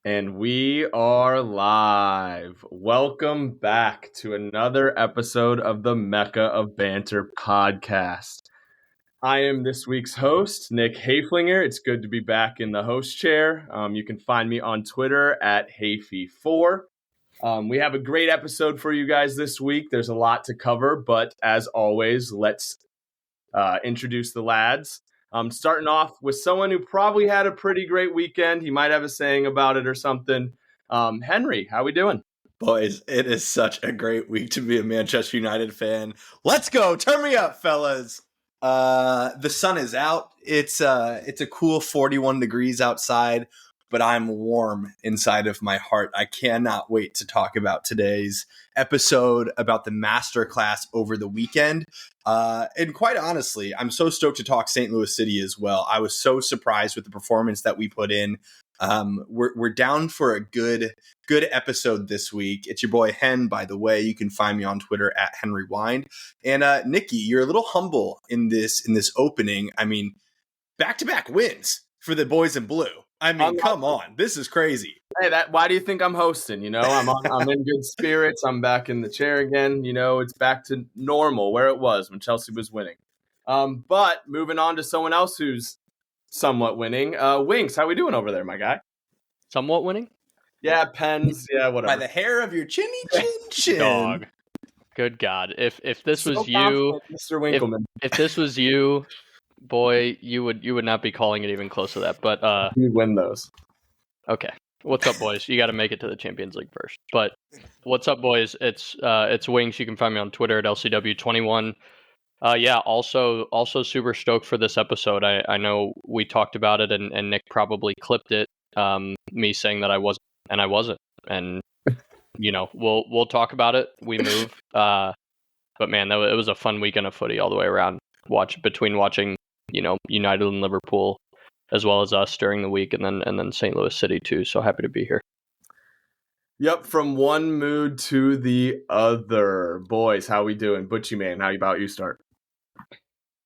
And we are live. Welcome back to another episode of the Mecca of Banter podcast. I am this week's host, Nick Haflinger. It's good to be back in the host chair. You can find me on Twitter at Hafy4. We have a great episode for you guys this week. There's a lot to cover, but as always, let's introduce the lads. Starting off with someone who probably had a pretty great weekend. He might have a saying about it or something. Henry, how we doing? Boys, it is such a great week to be a Manchester United fan. Let's go. Turn me up, fellas. The sun is out. It's a cool 41 degrees outside, but I'm warm inside of my heart. I cannot wait to talk about today's episode about the masterclass over the weekend. And quite honestly, I'm so stoked to talk St. Louis City as well. I was so surprised with the performance that we put in. We're down for a good episode this week. It's your boy Hen, by the way. You can find me on Twitter at Henry Wind. And Nikki, you're a little humble in this opening. I mean, back-to-back wins for the boys in blue. I mean, come on. This is crazy. Hey, why do you think I'm hosting? You know, I'm in good spirits. I'm back in the chair again. You know, it's back to normal where it was when Chelsea was winning. But moving on to someone else who's somewhat winning. Winks, how we doing over there, my guy? Somewhat winning? Yeah, pens. Yeah, whatever. By the hair of your chinny chin. Dog. Good God. If this was you, Mr. Winkleman. If this was you, boy, you would not be calling it even close to that. But you win those. Okay. What's up, boys? You got to make it to the Champions League first. But what's up, boys? It's Wings. You can find me on Twitter at LCW21. Yeah, also super stoked for this episode. I know we talked about it, and Nick probably clipped it. Me saying that I wasn't, and I wasn't. And you know, we'll talk about it. We move. But man, it was a fun weekend of footy all the way around. Between watching, you know, United and Liverpool, as well as us during the week, and then St. Louis City too. So happy to be here. Yep, from one mood to the other. Boys, how we doing? Butchie man, how about you start?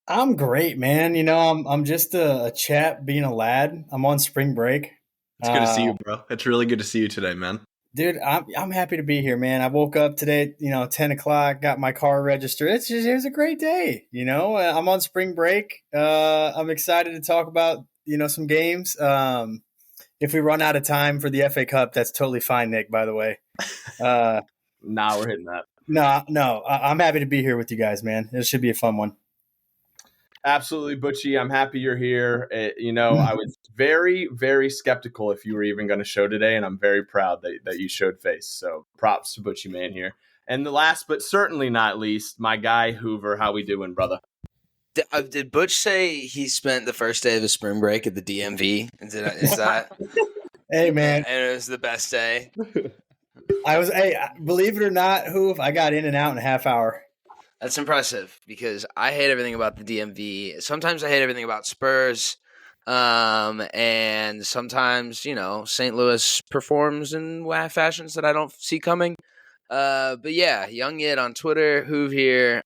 I'm great, man. You know, I'm just a chap being a lad. I'm on spring break. It's good to see you, bro. It's really good to see you today, man. Dude, I'm happy to be here, man. I woke up today, 10 o'clock, got my car registered. It was a great day. You know, I'm on spring break. I'm excited to talk about, some games. If we run out of time for the FA Cup, that's totally fine, Nick, by the way. Nah, we're hitting that. No, I'm happy to be here with you guys, man. It should be a fun one. Absolutely, Butchie. I'm happy you're here. I was very, very skeptical if you were even going to show today, and I'm very proud that you showed face. So props to Butchie man here. And the last, but certainly not least, my guy Hoover. How we doing, brother? Did Butch say he spent the first day of his spring break at the DMV? Is that? Hey, man. And it was the best day. Believe it or not, Hoov, I got in and out in a half hour. That's impressive because I hate everything about the DMV. Sometimes I hate everything about Spurs. And sometimes, St. Louis performs in fashions that I don't see coming. But yeah, Young Yid on Twitter, Hoov here.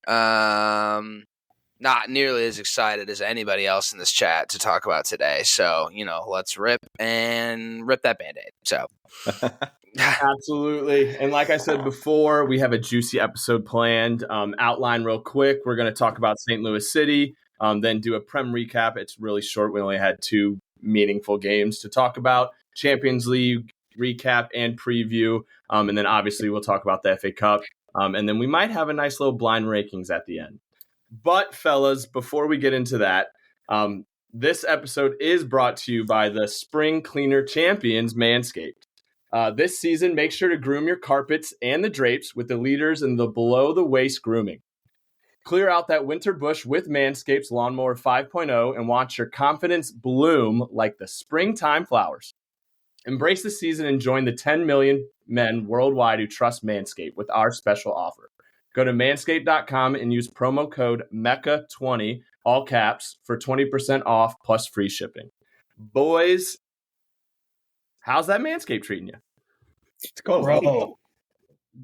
Not nearly as excited as anybody else in this chat to talk about today. So, let's rip that Band-Aid. So absolutely. And like I said before, we have a juicy episode planned. Outline real quick. We're going to talk about St. Louis City, then do a Prem recap. It's really short. We only had 2 meaningful games to talk about. Champions League recap and preview. And then obviously we'll talk about the FA Cup. And then we might have a nice little blind rankings at the end. But fellas, before we get into that, this episode is brought to you by the Spring Cleaner Champions, Manscaped. This season, make sure to groom your carpets and the drapes with the leaders in the below-the-waist grooming. Clear out that winter bush with Manscaped's Lawnmower 5.0 and watch your confidence bloom like the springtime flowers. Embrace the season and join the 10 million men worldwide who trust Manscaped with our special offer. Go to manscaped.com and use promo code MECCA20, all caps, for 20% off plus free shipping. Boys, how's that Manscaped treating you? It's cool.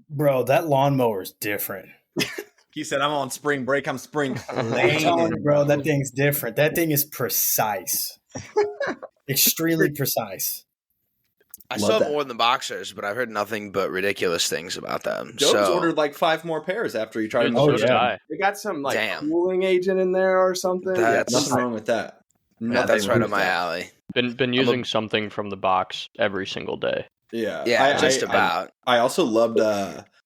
Bro, that lawnmower is different. He said, I'm on spring break. I'm spring clean. Bro, that thing's different. That thing is precise. Extremely precise. I Love saw that. more than the boxers, but I've heard nothing but ridiculous things about them. Jobs So ordered like 5 more pairs after he tried Dude, them. so the did first time. I. They got some like Damn. cooling agent in there or something. Yeah, That's- nothing wrong with that. Nothing that's wrong right with up my that. alley. Been using something from the box every single day. Yeah, Yeah, just about. I also loved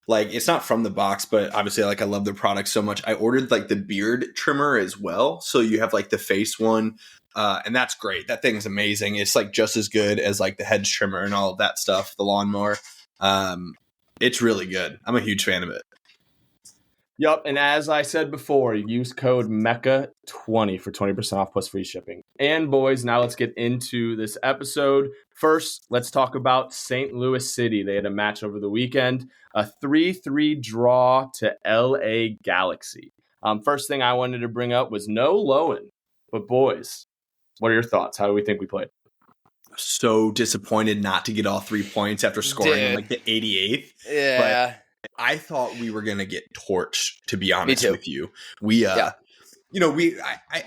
like it's not from the box, but obviously like I love their product so much. I ordered like the beard trimmer as well, so you have like the face one, and that's great. That thing's amazing. It's like just as good as like the hedge trimmer and all of that stuff, the lawnmower. It's really good. I'm a huge fan of it. Yup, and as I said before, use code MECCA20 for 20% off plus free shipping. And boys, now let's get into this episode. First, let's talk about St. Louis City. They had a match over the weekend, a 3-3 draw to LA Galaxy. First thing I wanted to bring up was no Lowen. But boys, what are your thoughts? How do we think we played? So disappointed not to get all 3 points after scoring in Dude. like the 88th. Yeah. I thought we were gonna get torched, to be honest too. with you. We Yeah.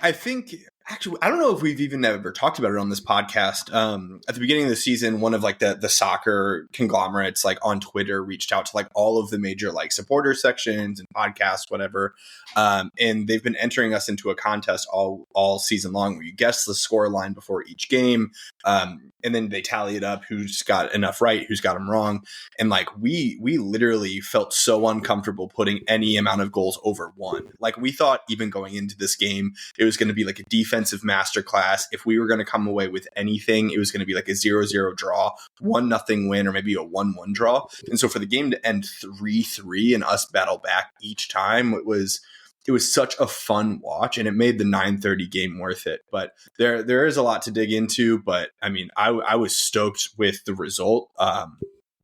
I think actually I don't know if we've even ever talked about it on this podcast. At the beginning of the season, one of like the soccer conglomerates like on Twitter reached out to like all of the major like supporter sections and podcasts, whatever. And they've been entering us into a contest all season long where you guess the score line before each game. And then they tally it up, who's got enough right, who's got them wrong. And like we literally felt so uncomfortable putting any amount of goals over 1. Like we thought even going into this game, it was going to be like a defensive masterclass. If we were going to come away with anything, it was going to be like a 0-0 draw, 1-0 win, or maybe a 1-1 draw. And so for the game to end 3-3 and us battle back each time, it was such a fun watch, and it made the 9:30 game worth it. But there is a lot to dig into. But I mean, I was stoked with the result,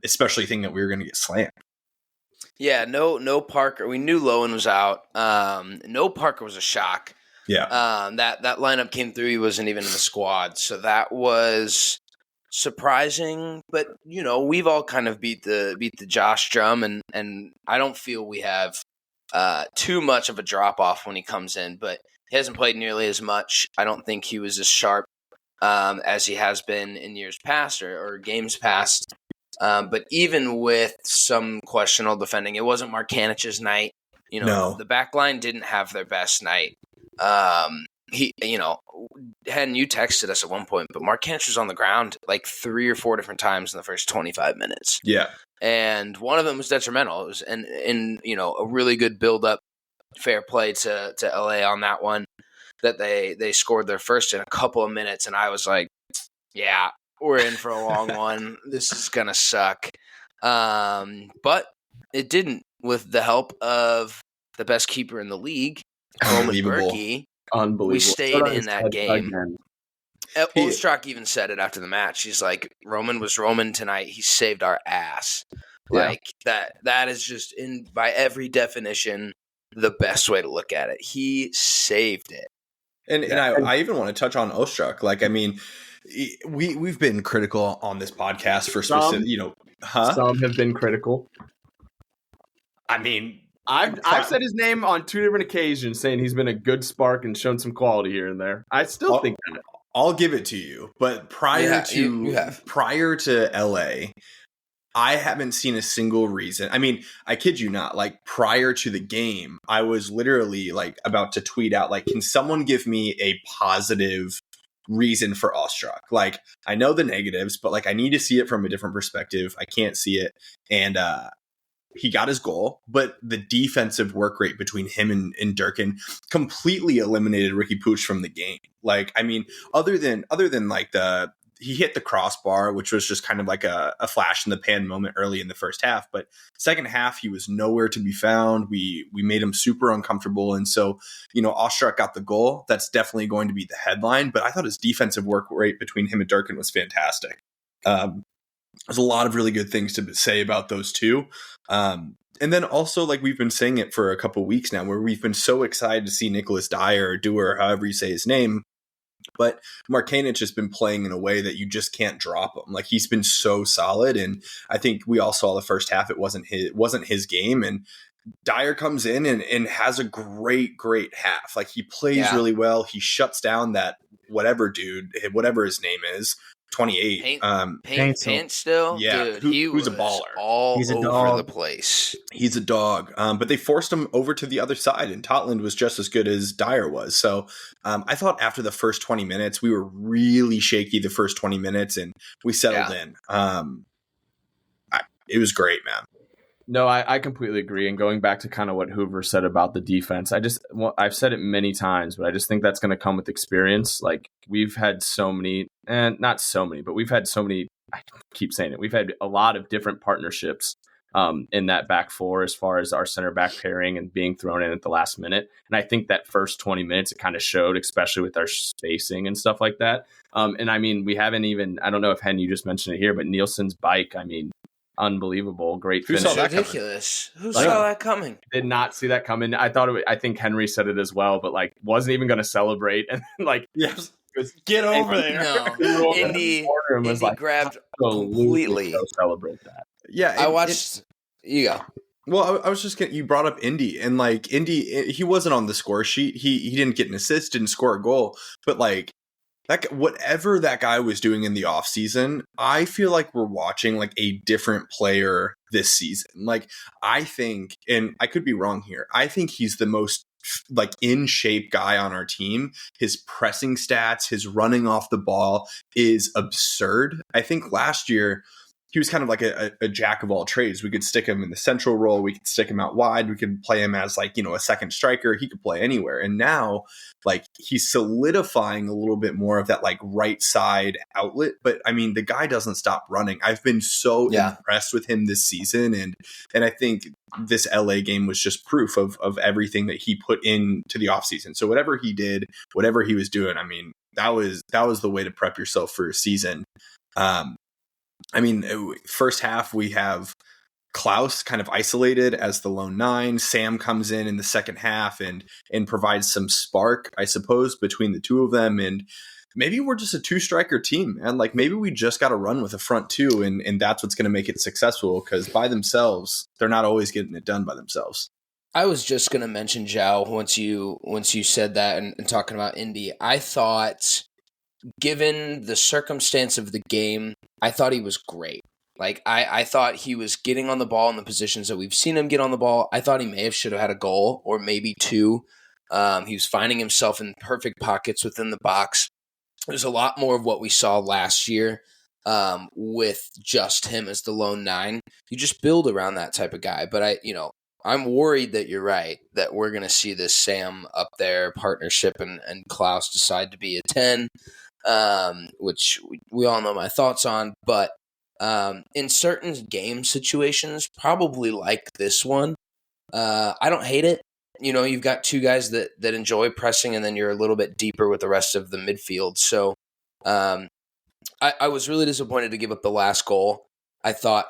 especially thinking that we were going to get slammed. Yeah, no Parker. We knew Lowen was out. No Parker was a shock. Yeah. That lineup came through. He wasn't even in the squad, so that was surprising. But we've all kind of beat the Josh drum, and I don't feel we have too much of a drop off when he comes in. But he hasn't played nearly as much. I don't think he was as sharp as he has been in years past or games past. But even with some questionable defending, it wasn't Marcanich's night. No. The back line didn't have their best night. Hen, you texted us at one point, but Marcanich was on the ground like 3 or 4 different times in the first 25 minutes. Yeah. And one of them was detrimental. It was a really good build-up, fair play to LA on that one, that they scored their first in a couple of minutes, and I was like, yeah, we're in for a long one. This is going to suck. But it didn't, with the help of the best keeper in the league, Roman Unbelievable. Berkey. Unbelievable. We stayed in that game. Again. Ostrak even said it after the match. He's like, Roman was Roman tonight. He saved our ass. Yeah. Like that is just by every definition the best way to look at it. He saved it. And I even want to touch on Ostrak. Like, I mean, we've been critical on this podcast for specific, Some have been critical. I mean, I've said his name on 2 different occasions, saying he's been a good spark and shown some quality here and there. I still think that. I'll give it to you, but prior to LA, I haven't seen a single reason. I mean, I kid you not, like prior to the game, I was literally like about to tweet out, like, can someone give me a positive reason for Ostrak? Like, I know the negatives, but like I need to see it from a different perspective. I can't see it. And he got his goal, but the defensive work rate between him and Durkin completely eliminated Ricky Pooch from the game. Like, I mean, other than like he hit the crossbar, which was just kind of like a flash in the pan moment early in the first half. But second half, he was nowhere to be found. We made him super uncomfortable. And so, Ostrak got the goal. That's definitely going to be the headline. But I thought his defensive work rate between him and Durkin was fantastic. There's a lot of really good things to say about those two. And then also, like, we've been saying it for a couple weeks now, where we've been so excited to see Nicholas Dyer or Dewar, however you say his name. But Marcanic has been playing in a way that you just can't drop him. Like, he's been so solid. And I think we all saw the first half, it wasn't his game. And Dyer comes in and has a great half. Like, he plays really well. He shuts down that whatever dude, whatever his name is, 28. Paint still? Yeah, Dude, he who's a was baller. all He's a over dog. the place. He's a dog. But they forced him over to the other side, and Tottenham was just as good as Dyer was. So I thought after the first 20 minutes, we were really shaky the first 20 minutes, and we settled in. It was great, man. No, I completely agree. And going back to kind of what Hoover said about the defense, I've said it many times, but I just think that's going to come with experience. Like we've had so many, and not so many, but we've had so many. I keep saying it. We've had a lot of different partnerships in that back four as far as our center back pairing and being thrown in at the last minute. And I think that first 20 minutes, it kind of showed, especially with our spacing and stuff like that. And I mean, we haven't even, I don't know if Hen, you just mentioned it here, but Nielsen's bike, I mean, unbelievable, great finish. Who saw that ridiculous. Who saw that coming? Did not see that coming. I think Henry said it as well, but like wasn't even going to celebrate and like yes. Get over there. No, Indy like, grabbed completely. Celebrate that. Yeah, I watched. You go. Well, I was just you brought up Indy, and like Indy, he wasn't on the score sheet. He didn't get an assist, didn't score a goal, but like that, whatever that guy was doing in the offseason, I feel like we're watching like a different player this season. Like I think, and I could be wrong here, I think he's the most like in shape guy on our team. His pressing stats, his running off the ball is absurd. I think last year he was kind of like a jack of all trades. We could stick him in the central role. We could stick him out wide. We could play him as like, a second striker. He could play anywhere. And now like he's solidifying a little bit more of that like right side outlet. But I mean, the guy doesn't stop running. I've been so impressed with him this season. And I think this LA game was just proof of everything that he put into the offseason. So whatever he did, whatever he was doing, I mean, that was the way to prep yourself for a season. I mean, first half, we have Klaus kind of isolated as the lone nine. Sam comes in the second half and provides some spark, I suppose, between the two of them. And maybe we're just a two-striker team. And like maybe we just got to run with a front two. And that's what's going to make it successful, because by themselves, they're not always getting it done by themselves. I was just going to mention Zhao once you said that and talking about Indy. I thought, given the circumstance of the game, I thought he was great. Like, I thought he was getting on the ball in the positions that we've seen him get on the ball. I thought he should have had a goal or maybe two. He was finding himself in perfect pockets within the box. There's a lot more of what we saw last year with just him as the lone nine. You just build around that type of guy. But I'm worried that you're right, that we're going to see this Sam up there partnership and Klaus decide to be a 10. Which we all know my thoughts on, but in certain game situations, probably like this one, I don't hate it. You've got two guys that enjoy pressing, and then you're a little bit deeper with the rest of the midfield. So I was really disappointed to give up the last goal. I thought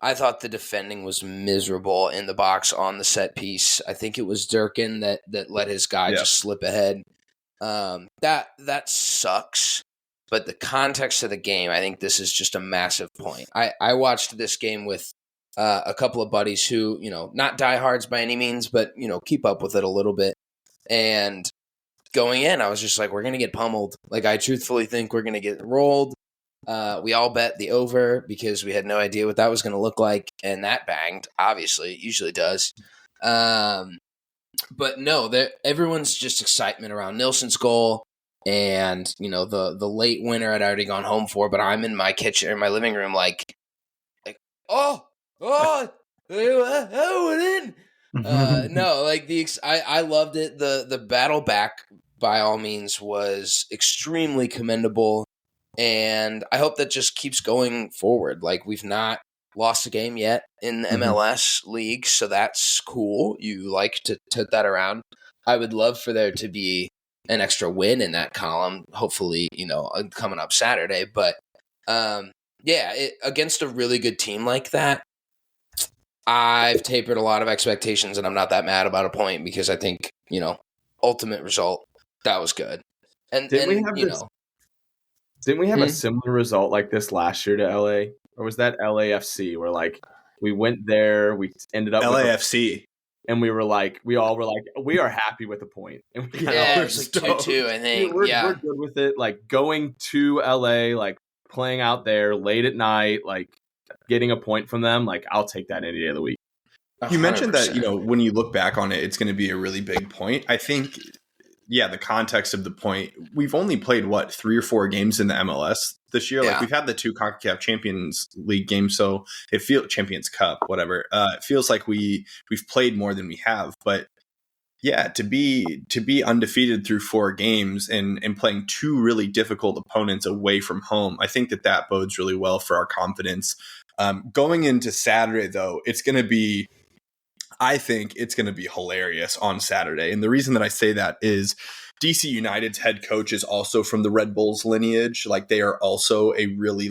the defending was miserable in the box on the set piece. I think it was Durkin that let his guy just slip ahead. That sucks, but the context of the game, I think this is just a massive point. I watched this game with a couple of buddies who, not diehards by any means, but, keep up with it a little bit. And going in, I was just like, we're going to get pummeled. Like, I truthfully think we're going to get rolled. We all bet the over because we had no idea what that was going to look like. And that banged, obviously. It usually does. But no, everyone's just excitement around Nilsson's goal, and the late winner I'd already gone home for. But I'm in my kitchen or my living room, like oh, it went in. No, like I loved it. The battle back by all means was extremely commendable, and I hope that just keeps going forward. Like we've not lost a game yet in the MLS league, so that's cool. You like to tote that around. I would love for there to be an extra win in that column, hopefully, coming up Saturday. But against a really good team like that, I've tapered a lot of expectations, and I'm not that mad about a point because I think, ultimate result, that was good. Didn't we have a similar result like this last year to LA? Or was that LAFC where like we went there, we ended up LAFC? and we all were like, we are happy with the point. And we Yeah, were it was like 2-2, I think. We're Yeah. good with it. Like going to LA, like playing out there late at night, like getting a point from them, like I'll take that any day of the week. You mentioned that, 100%. when you look back on it, it's going to be a really big point. I think, the context of the point, we've only played, 3 or 4 games in the MLS this year. Yeah. Like, we've had the 2 CONCACAF Champions League games, so it feels Champions Cup, whatever. It feels like we've played more than we have. But yeah, to be undefeated through 4 games and playing 2 really difficult opponents away from home, I think that bodes really well for our confidence. Going into Saturday, though, I think it's going to be hilarious on Saturday. And the reason that I say that is DC United's head coach is also from the Red Bulls lineage. Like, they are also a really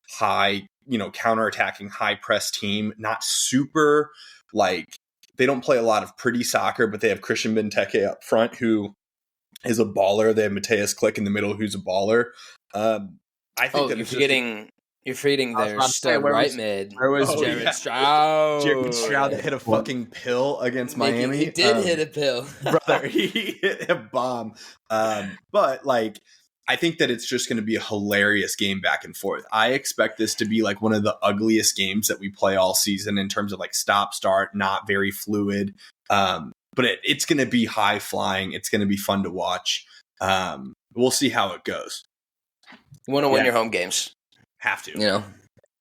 high, counterattacking, high press team. Not super they don't play a lot of pretty soccer, but they have Christian Benteke up front, who is a baller. They have Mateus Klick in the middle, who's a baller. I think that you're forgetting their stud right mid. Where was Jared Stroud? Jared Stroud hit a fucking pill against Miami. He did hit a pill. Brother, he hit a bomb. But I think that it's just going to be a hilarious game back and forth. I expect this to be one of the ugliest games that we play all season in terms of stop start, not very fluid. But it's going to be high flying. It's going to be fun to watch. We'll see how it goes. You want to win your home games. Have to.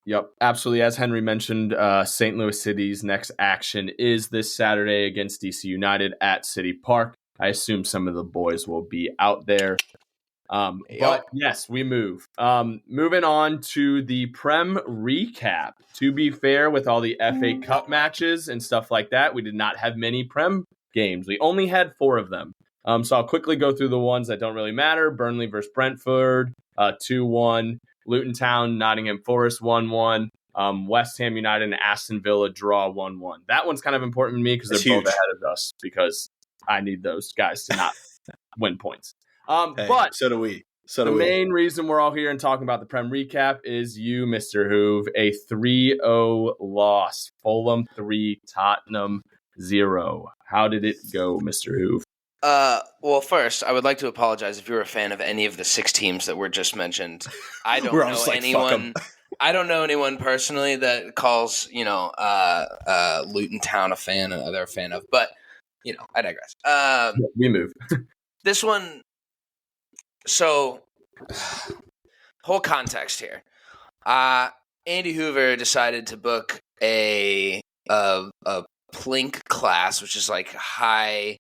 Yep, absolutely. As Henry mentioned, St. Louis City's next action is this Saturday against DC United at City Park. I assume some of the boys will be out there. But yes, we move. Moving on to the Prem recap. To be fair, with all the FA Cup matches and stuff like that, we did not have many Prem games. We only had 4 of them. So I'll quickly go through the ones that don't really matter. Burnley versus Brentford, 2-1. Luton Town, Nottingham Forest, 1-1. West Ham United and Aston Villa draw 1-1. That one's kind of important to me because they're both ahead of us, because I need those guys to not win points. But so do we. The main reason we're all here and talking about the Prem recap is you, Mr. Hoove, a 3-0 loss. Fulham 3, Tottenham 0. How did it go, Mr. Hoove? Well, first, I would like to apologize if you're a fan of any of the 6 teams that were just mentioned. I don't know anyone. I don't know anyone personally that calls, Luton Town a fan and they're a fan of, but I digress. We move. This one. So, whole context here. Andy Hoover decided to book a Plink class, which is high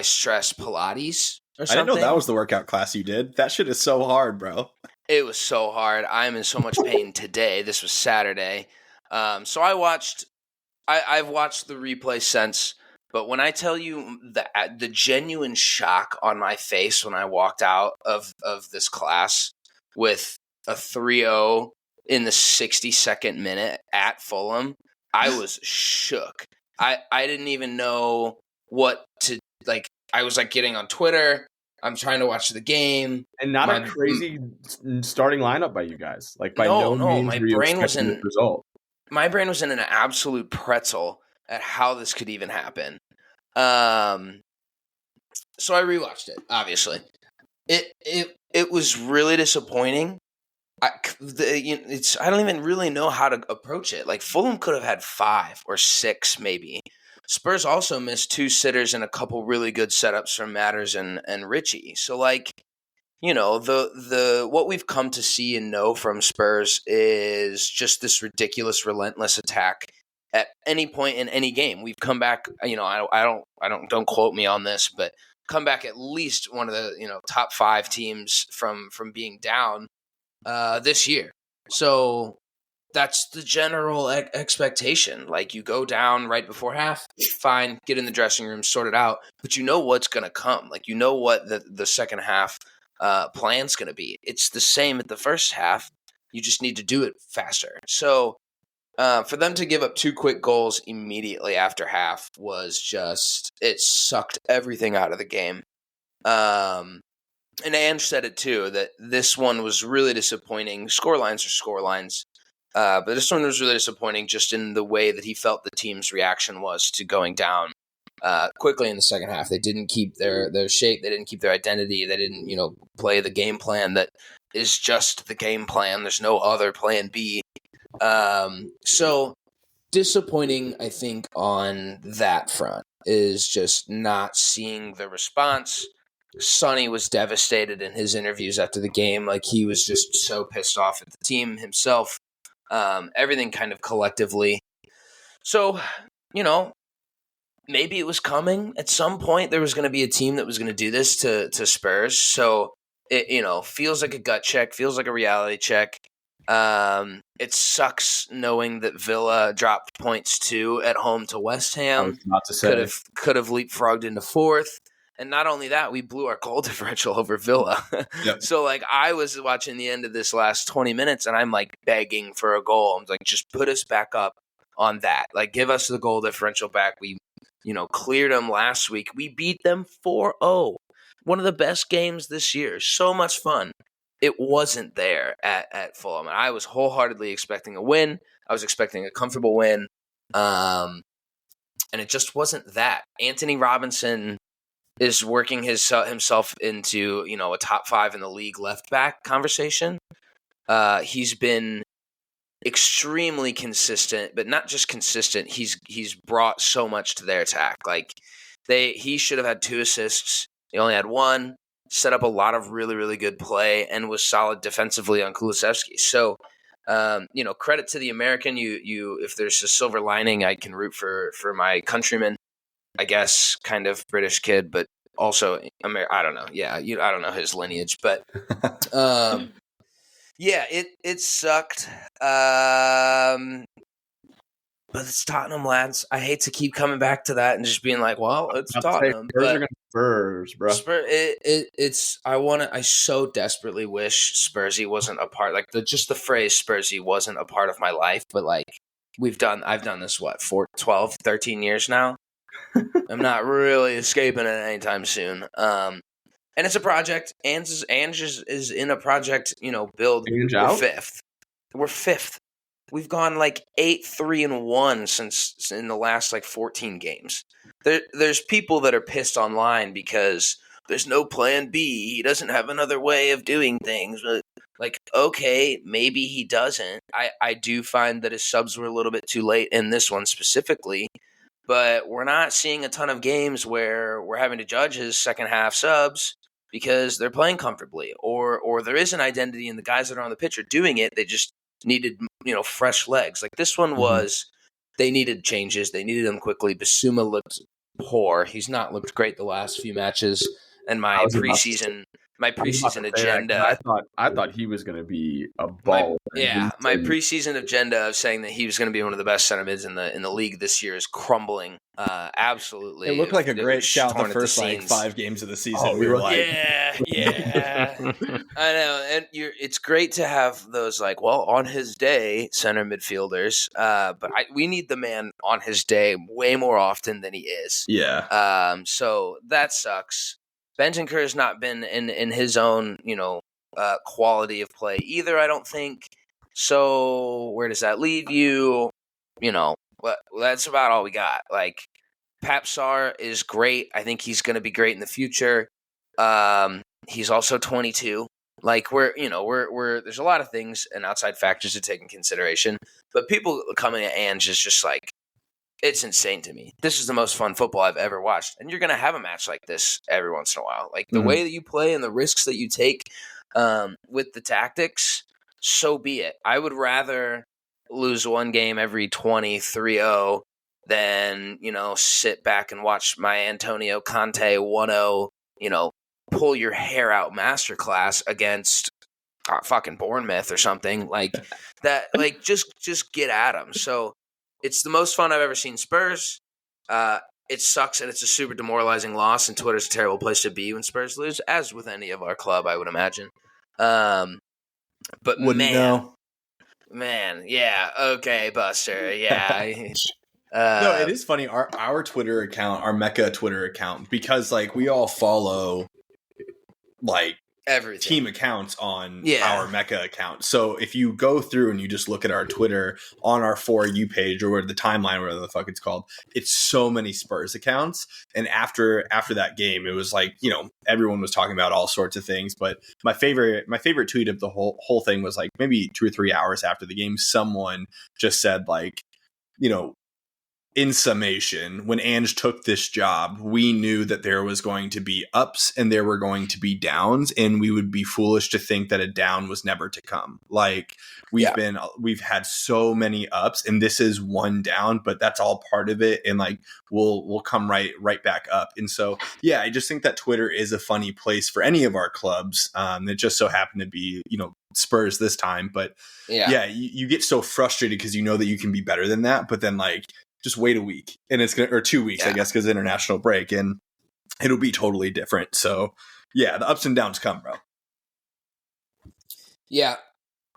stress Pilates or something. I didn't know that was the workout class you did. That shit is so hard, bro. It was so hard. I'm in so much pain today. This was Saturday. So I've watched the replay since, but when I tell you the genuine shock on my face when I walked out of this class with a 3-0 in the 62nd minute at Fulham, I was shook. I didn't even know what to I was getting on Twitter. I'm trying to watch the game, and not a crazy starting lineup by you guys. By no means my were you brain was expecting this result. My brain was in an absolute pretzel at how this could even happen. So I rewatched it. Obviously, it was really disappointing. I don't even really know how to approach it. Fulham could have had 5 or 6 maybe. Spurs also missed 2 sitters and a couple really good setups from Matters and Richie. So the what we've come to see and know from Spurs is just this ridiculous, relentless attack at any point in any game. We've come back. Don't quote me on this, but come back at least one of the top 5 teams from being down this year. So that's the general expectation. You go down right before half, fine, get in the dressing room, sort it out. But you know what's going to come. What the second half plan's going to be. It's the same at the first half. You just need to do it faster. So for them to give up 2 quick goals immediately after half was just, it sucked everything out of the game. And Ange said it too, that this one was really disappointing. Scorelines are scorelines. But this one was really disappointing just in the way that he felt the team's reaction was to going down quickly in the second half. They didn't keep their shape. They didn't keep their identity. They didn't, play the game plan that is just the game plan. There's no other plan B. So disappointing, I think, on that front is just not seeing the response. Sonny was devastated in his interviews after the game. Like, he was just so pissed off at the team himself. Everything kind of collectively. So, maybe it was coming. At some point, there was going to be a team that was going to do this to Spurs. So, it, feels like a gut check, feels like a reality check. It sucks knowing that Villa dropped points too at home to West Ham. I was about to say. Could have leapfrogged into fourth. And not only that, we blew our goal differential over Villa. Yep. So, I was watching the end of this last 20 minutes, and I'm, begging for a goal. I'm like, just put us back up on that. Give us the goal differential back. We, cleared them last week. We beat them 4-0. One of the best games this year. So much fun. It wasn't there at Fulham. And I was wholeheartedly expecting a win. I was expecting a comfortable win. And it just wasn't that. Anthony Robinson is working himself into, a top 5 in the league left back conversation. He's been extremely consistent, but not just consistent. He's brought so much to their attack. He should have had 2 assists. He only had 1. Set up a lot of really, really good play and was solid defensively on Kulusevski. So, credit to the American. You, if there's a silver lining, I can root for my countryman. I guess kind of British kid, but also I don't know. Yeah, I don't know his lineage, but yeah, it sucked. But it's Tottenham, lads. I hate to keep coming back to that and just being like, well, it's Tottenham. Spurs are going to Spurs, bro. I so desperately wish Spursy wasn't a part. Just the phrase Spursy wasn't a part of my life. But I've done this, 12, 13 years now. I'm not really escaping it anytime soon. And it's a project. Ange is in a project, build. We're fifth. We've gone 8-3-1 since in the last 14 games. There's people that are pissed online because there's no plan B. He doesn't have another way of doing things. But okay, maybe he doesn't. I do find that his subs were a little bit too late in this one specifically. But we're not seeing a ton of games where we're having to judge his second half subs because they're playing comfortably, or there is an identity and the guys that are on the pitch are doing it. They just needed, fresh legs. This one was, they needed changes. They needed them quickly. Basuma looked poor. He's not looked great the last few matches. And my preseason agenda. I thought he was going to be a ball. My preseason agenda of saying that he was going to be one of the best center mids in the league this year is crumbling. Absolutely, it looked like a great shout the first 5 games of the season. We were yeah. I know, and it's great to have those on his day center midfielders. But we need the man on his day way more often than he is. Yeah. So that sucks. Bentancur has not been in his own, quality of play either, I don't think. So where does that leave you? That's about all we got. Pap Sarr is great. I think he's going to be great in the future. He's also 22. We're there's a lot of things and outside factors to take in consideration. But people coming at Ange is just it's insane to me. This is the most fun football I've ever watched. And you're going to have a match like this every once in a while. The way that you play and the risks that you take with the tactics, so be it. I would rather lose one game every 3-0 than, sit back and watch my Antonio Conte 1-0, pull your hair out masterclass against fucking Bournemouth or something that. Just get at them. So, it's the most fun I've ever seen Spurs. It sucks, and it's a super demoralizing loss, and Twitter's a terrible place to be when Spurs lose, as with any of our club, I would imagine. But man, yeah, okay, Buster, yeah. No, it is funny. Our Twitter account, our Mecca Twitter account, because we all follow everything. team accounts on Yeah. our Mecca account. So if you go through and you just look at our Twitter on our For You page or the timeline, whatever the fuck it's called, it's so many Spurs accounts. And after that game, it was like, everyone was talking about all sorts of things. But my favorite tweet of the whole thing was like maybe 2 or 3 hours after the game, someone just said like, in summation, when Ange took this job, we knew that there was going to be ups and there were going to be downs, and we would be foolish to think that a down was never to come. Like we've had so many ups, and this is one down, but that's all part of it, and like we'll come right back up. And so I just think that Twitter is a funny place for any of our clubs. It just so happened to be Spurs this time, but you get so frustrated because you know that you can be better than that, but then like just wait a week and it's or 2 weeks, I guess, because international break, and it'll be totally different. So the ups and downs come, bro. Yeah,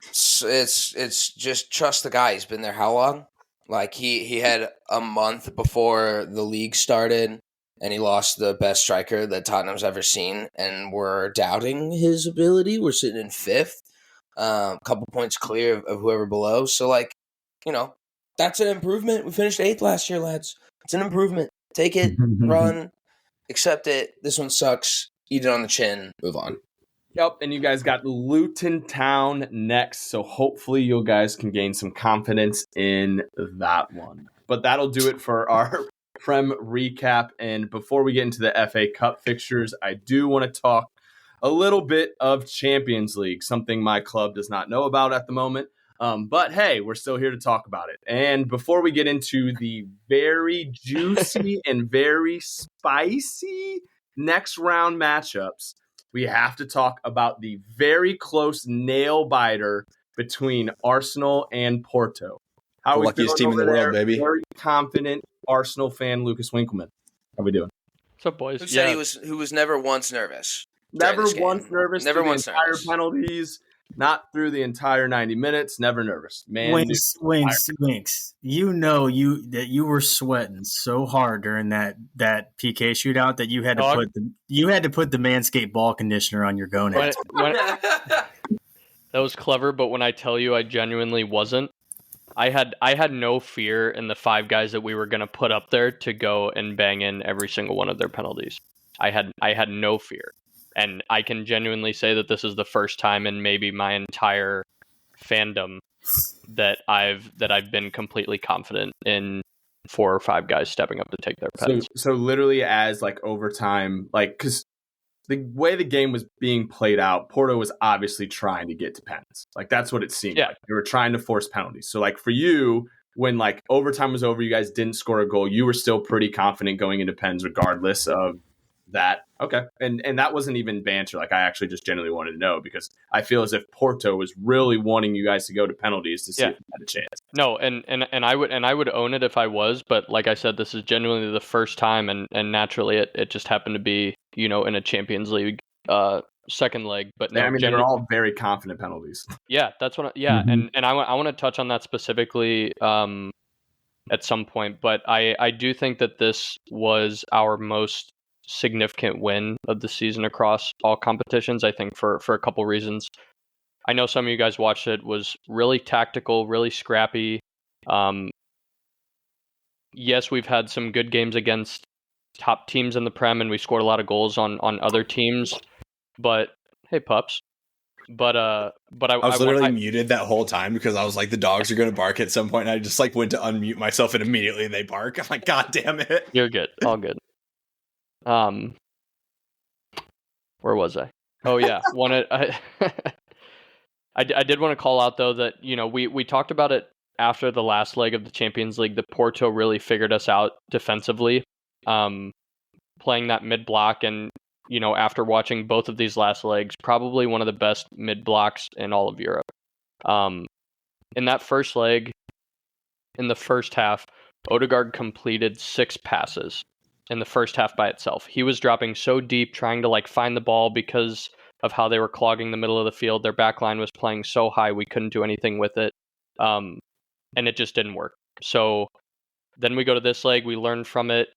it's just trust the guy. He's been there how long? Like he had a month before the league started, and he lost the best striker that Tottenham's ever seen, and we're doubting his ability. We're sitting in 5th, a couple points clear of whoever below. So like, that's an improvement. We finished 8th last year, lads. It's an improvement. Take it, run, accept it. This one sucks. Eat it on the chin. Move on. Yep, and you guys got Luton Town next, so hopefully you guys can gain some confidence in that one. But that'll do it for our Prem recap. And before we get into the FA Cup fixtures, I do want to talk a little bit of Champions League, something my club does not know about at the moment. But hey, we're still here to talk about it. And before we get into the very juicy and very spicy next round matchups, we have to talk about the very close nail biter between Arsenal and Porto. The luckiest team in the world, baby. Very confident Arsenal fan, Lucas Winkleman. How we doing? What's up, boys? Who said who was never once nervous? Never once nervous. Never once entire nervous. Penalties. Not through the entire 90 minutes. Never nervous. Man, Winks. You know that you were sweating so hard during that PK shootout that you had to put the Manscaped ball conditioner on your gonads. That was clever, but when I tell you I genuinely wasn't, I had no fear in the 5 guys that we were going to put up there to go and bang in every single one of their penalties. I had no fear. And I can genuinely say that this is the first time in maybe my entire fandom that I've been completely confident in 4 or 5 guys stepping up to take their pens. So literally as like overtime, like because the way the game was being played out, Porto was obviously trying to get to pens. Like that's what it seemed like. They were trying to force penalties. So like for you, when like overtime was over, you guys didn't score a goal. You were still pretty confident going into pens regardless of that. Okay. And that wasn't even banter. Like I actually just genuinely wanted to know because I feel as if Porto was really wanting you guys to go to penalties to see if you had a chance. No, and I would own it if I was, but like I said, this is genuinely the first time and naturally it just happened to be, in a Champions League second leg. But no, I mean they're all very confident penalties. Yeah, that's what and I want to touch on that specifically at some point, but I do think that this was our most significant win of the season across all competitions, I think for a couple reasons. I know some of you guys watched it. Was really tactical, really scrappy. Yes, we've had some good games against top teams in the Prem, and we scored a lot of goals on other teams. But hey, pups. But I was literally muted that whole time because I was like, the dogs are going to bark at some point, and I just like went to unmute myself, and immediately they bark. I'm like, God damn it! You're good, all good. Where was I? Oh yeah, I did want to call out though that we talked about it after the last leg of the Champions League. The Porto really figured us out defensively, playing that mid block, and after watching both of these last legs, probably one of the best mid blocks in all of Europe. In that first leg, in the first half, Odegaard completed 6 passes in the first half by itself. He was dropping so deep, trying to find the ball because of how they were clogging the middle of the field. Their back line was playing so high, we couldn't do anything with it. And it just didn't work. So then we go to this leg, we learned from it.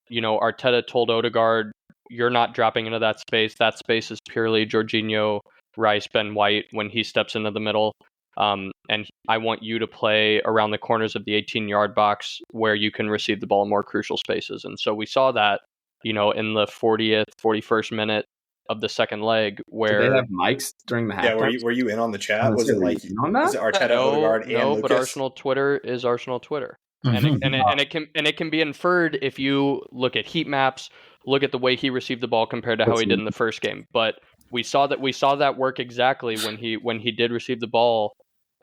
Arteta told Odegaard, you're not dropping into that space. That space is purely Jorginho, Rice, Ben White when he steps into the middle. And I want you to play around the corners of the 18-yard box where you can receive the ball in more crucial spaces. And so we saw that, in the 40th, 41st minute of the second leg where... Did they have mics during the halftime? Yeah, were you in on the chat? Was it like on that? Was it Arteta, Odegaard, and No, Lucas? but Arsenal Twitter is Arsenal Twitter. And it can be inferred if you look at heat maps, look at the way he received the ball compared to how he did in the first game. But we saw that work exactly when he did receive the ball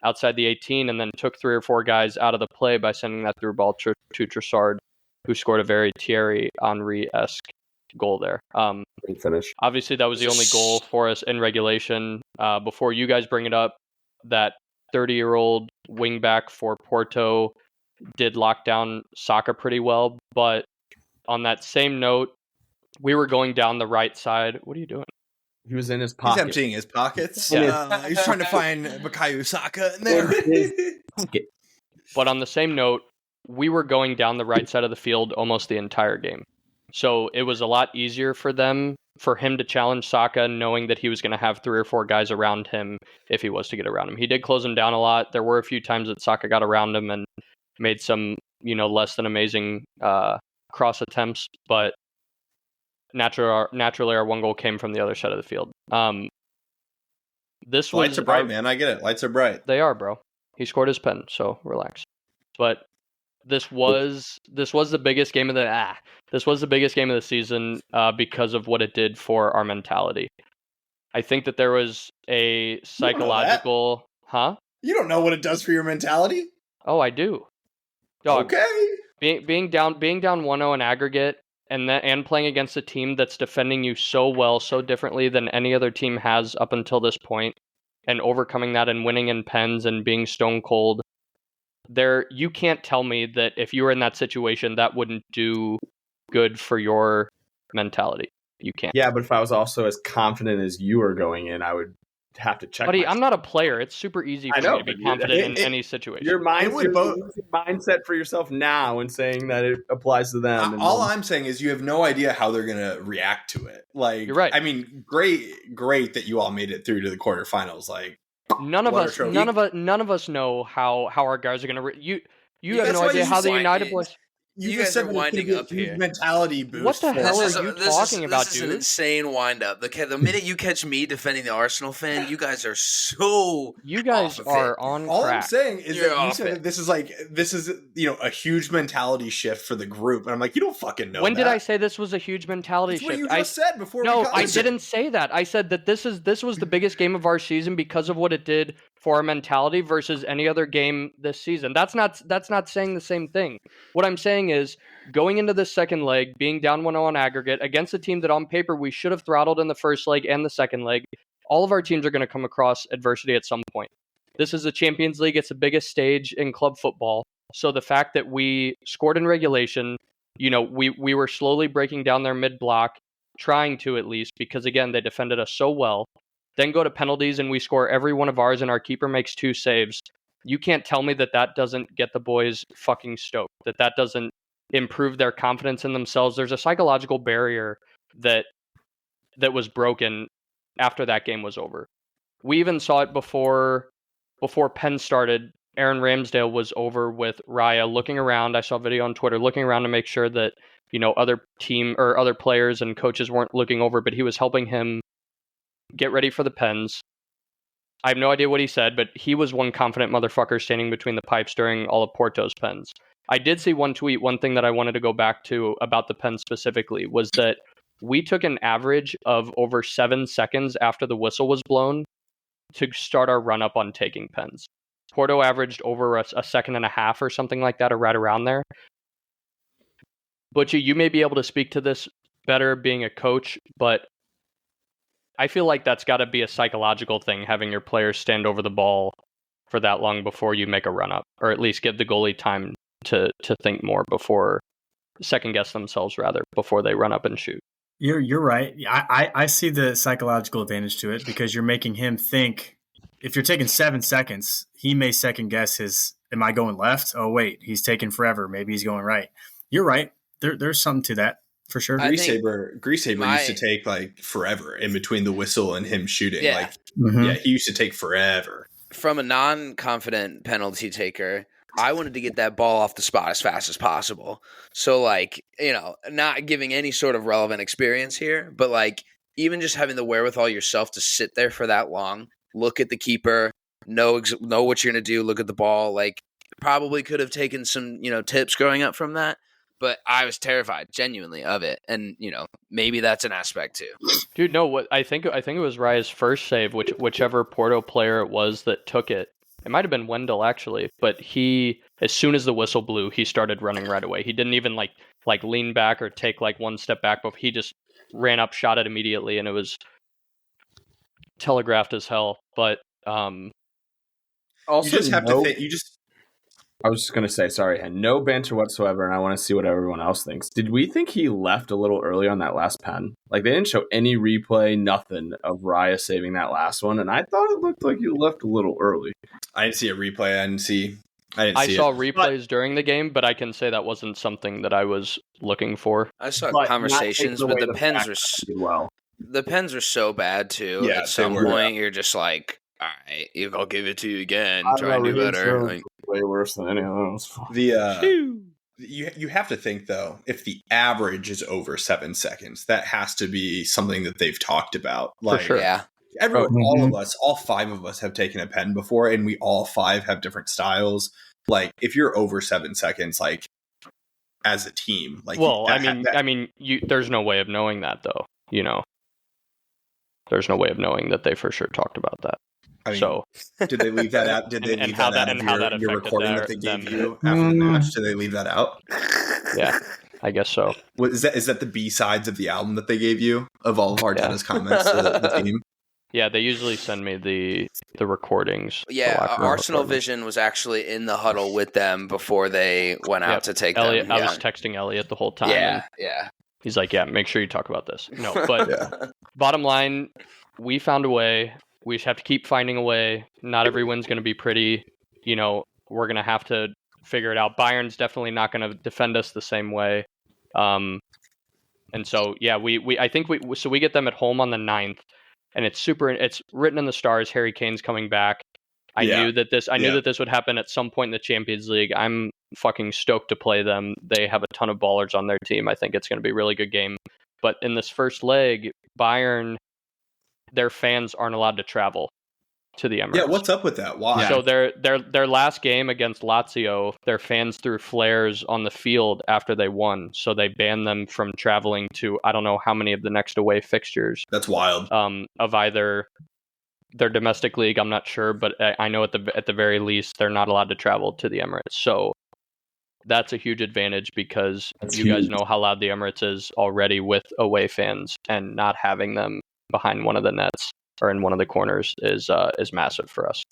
outside the 18 and then took 3 or 4 guys out of the play by sending that through ball to Trossard, who scored a very Thierry Henry-esque goal there. Great finish. Obviously, that was the only goal for us in regulation. Before you guys bring it up, that 30-year-old wingback for Porto did lock down Saka pretty well. But on that same note, we were going down the right side. What are you doing? He was in his pocket. He's emptying his pockets. Yeah. He's trying to find Bukayo Saka in there. But on the same note, we were going down the right side of the field almost the entire game. So it was a lot easier for him to challenge Saka, knowing that he was going to have 3 or 4 guys around him if he was to get around him. He did close him down a lot. There were a few times that Saka got around him and made some, less than amazing cross attempts, but naturally our one goal came from the other side of the field. Lights are bright, man. I get it. Lights are bright. They are, bro. He scored his pen, so relax. But this was the biggest game of the season because of what it did for our mentality. I think that there was a psychological, You don't know what it does for your mentality? Oh, I do. Dog, okay. Being down 1-0 in aggregate and playing against a team that's defending you so well, so differently than any other team has up until this point, and overcoming that and winning in pens and being stone cold. You can't tell me that if you were in that situation, that wouldn't do good for your mentality. You can't. Yeah, but if I was also as confident as you were going in, I would have to check. Buddy, I'm not a player. It's super easy for me to be confident in any situation. Your mindset for yourself now and saying that it applies to them. All I'm saying is you have no idea how they're going to react to it. Like, you're right. I mean, great that you all made it through to the quarterfinals. Like, none of us know how our guys are going to. You have no idea how the United boys. You guys are winding up here. Mentality boost. What the hell are you talking about, dude? This is an insane wind up. The minute you catch me defending the Arsenal fan, you guys are so. You guys are on All crack. I'm saying is that you said that this is a huge mentality shift for the group, and I'm like, you don't fucking know. When did I say this was a huge mentality shift? What you just said before. No, I didn't say that. I said that this was the biggest game of our season because of what it did for our mentality versus any other game this season. That's not saying the same thing. What I'm saying is going into this second leg, being down 1-0 on aggregate against a team that on paper we should have throttled in the first leg and the second leg. All of our teams are going to come across adversity at some point. This is the Champions League. It's the biggest stage in club football. So the fact that we scored in regulation, we were slowly breaking down their mid-block, trying to at least, because again, they defended us so well. Then go to penalties and we score every one of ours and our keeper makes 2 saves. You can't tell me that doesn't get the boys fucking stoked, that doesn't improve their confidence in themselves. There's a psychological barrier that was broken after that game was over. We even saw it before Penn started. Aaron Ramsdale was over with Raya looking around. I saw a video on Twitter looking around to make sure that, other team or other players and coaches weren't looking over, but he was helping him get ready for the pens. I have no idea what he said, but he was one confident motherfucker standing between the pipes during all of Porto's pens. I did see one tweet. One thing that I wanted to go back to about the pen specifically was that we took an average of over 7 seconds after the whistle was blown to start our run up on taking pens. Porto averaged over a second and a half or something like that, or right around there. Butchie, you may be able to speak to this better being a coach, but I feel like that's got to be a psychological thing, having your players stand over the ball for that long before you make a run up, or at least give the goalie time to think more before second guess themselves before they run up and shoot. You're right. I see the psychological advantage to it because you're making him think. If you're taking 7 seconds, he may second guess am I going left? Oh wait, he's taking forever. Maybe he's going right. You're right. There's something to that. for sure. I think Grease Saber used to take like forever in between the whistle and him shooting. Yeah. Like, Mhm. yeah, he used to take forever. From a non-confident penalty taker, I wanted to get that ball off the spot as fast as possible. So, like, not giving any sort of relevant experience here, but like even just having the wherewithal yourself to sit there for that long, look at the keeper, know what you're gonna do, look at the ball. Like, probably could have taken some tips growing up from that. But I was terrified, genuinely, of it, and maybe that's an aspect too. Dude, no. What I think it was Raya's first save, whichever Porto player it was that took it. It might have been Wendell actually, but he, as soon as the whistle blew, he started running right away. He didn't even like lean back or take like one step back, but he just ran up, shot it immediately, and it was telegraphed as hell. But Also, You just have to think. I was just going to say, sorry, had no banter whatsoever, and I want to see what everyone else thinks. Did we think he left a little early on that last pen? Like, they didn't show any replay, nothing of Raya saving that last one, and I thought it looked like he left a little early. I didn't see a replay. I saw replays during the game, but I can say that wasn't something that I was looking for. I saw But conversations, not but take the away pens fact were that he did well. the pens were so bad too. Yeah, At some they were. point, you're just like, all right, I'll give it to you again. I Try don't and know, do Raheem better. Sterling Like, was way worse than anyone else. You have to think though, if the average is over 7 seconds, that has to be something that they've talked about. Like, sure. yeah, everyone, all of us, all 5 of us have taken a pen before, and we all 5 have different styles. Like, if you're over 7 seconds, like as a team, like, Well, there's no way of knowing that though. There's no way of knowing that they for sure talked about that. I mean, So did they leave that out? Did they and leave how that that- out and of how that your affected recording that they gave them. you after the match? Did they leave that out? yeah, I guess so. Is that the B sides of the album that they gave you of all of Arteta's comments to the team? Yeah, they usually send me the recordings. the yeah. locker room Arsenal recordings. Vision was actually in the huddle with them before they went out Yep. to take Elliot, them. I was texting Elliot the whole time. yeah, And yeah. he's like, "Yeah, make sure you talk about this." No, but Yeah. bottom line, we found a way. We just have to keep finding a way. Not every win's going to be pretty. We're going to have to figure it out. Bayern's definitely not going to defend us the same way. And so, yeah, I think we get them at home on the 9th, and it's written in the stars. Harry Kane's coming back. I knew that this would happen at some point in the Champions League. I'm fucking stoked to play them. They have a ton of ballers on their team. I think it's going to be a really good game. But in this first leg, Bayern, their fans aren't allowed to travel to the Emirates. Yeah, what's up with that? Why? So their last game against Lazio, their fans threw flares on the field after they won. So they banned them from traveling to I don't know how many of the next away fixtures. That's wild. Of either their domestic league, I'm not sure, but I know at the very least they're not allowed to travel to the Emirates. So that's a huge advantage because you guys know how loud the Emirates is already with away fans, and not having them behind one of the nets or in one of the corners is massive for us.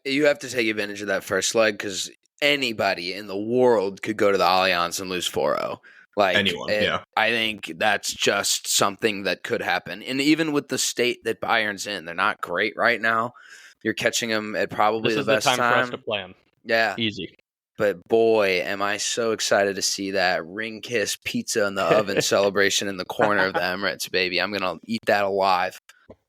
You have to take advantage of that first leg because anybody in the world could go to the Allianz and lose 4-0. Like Anyone, yeah. I think that's just something that could happen. And even with the state that Bayern's in, they're not great right now. You're catching them at probably This is the best the time for us to play them. Yeah. Easy. But boy, am I so excited to see that ring kiss pizza in the oven celebration in the corner of the Emirates, baby. I'm going to eat that alive.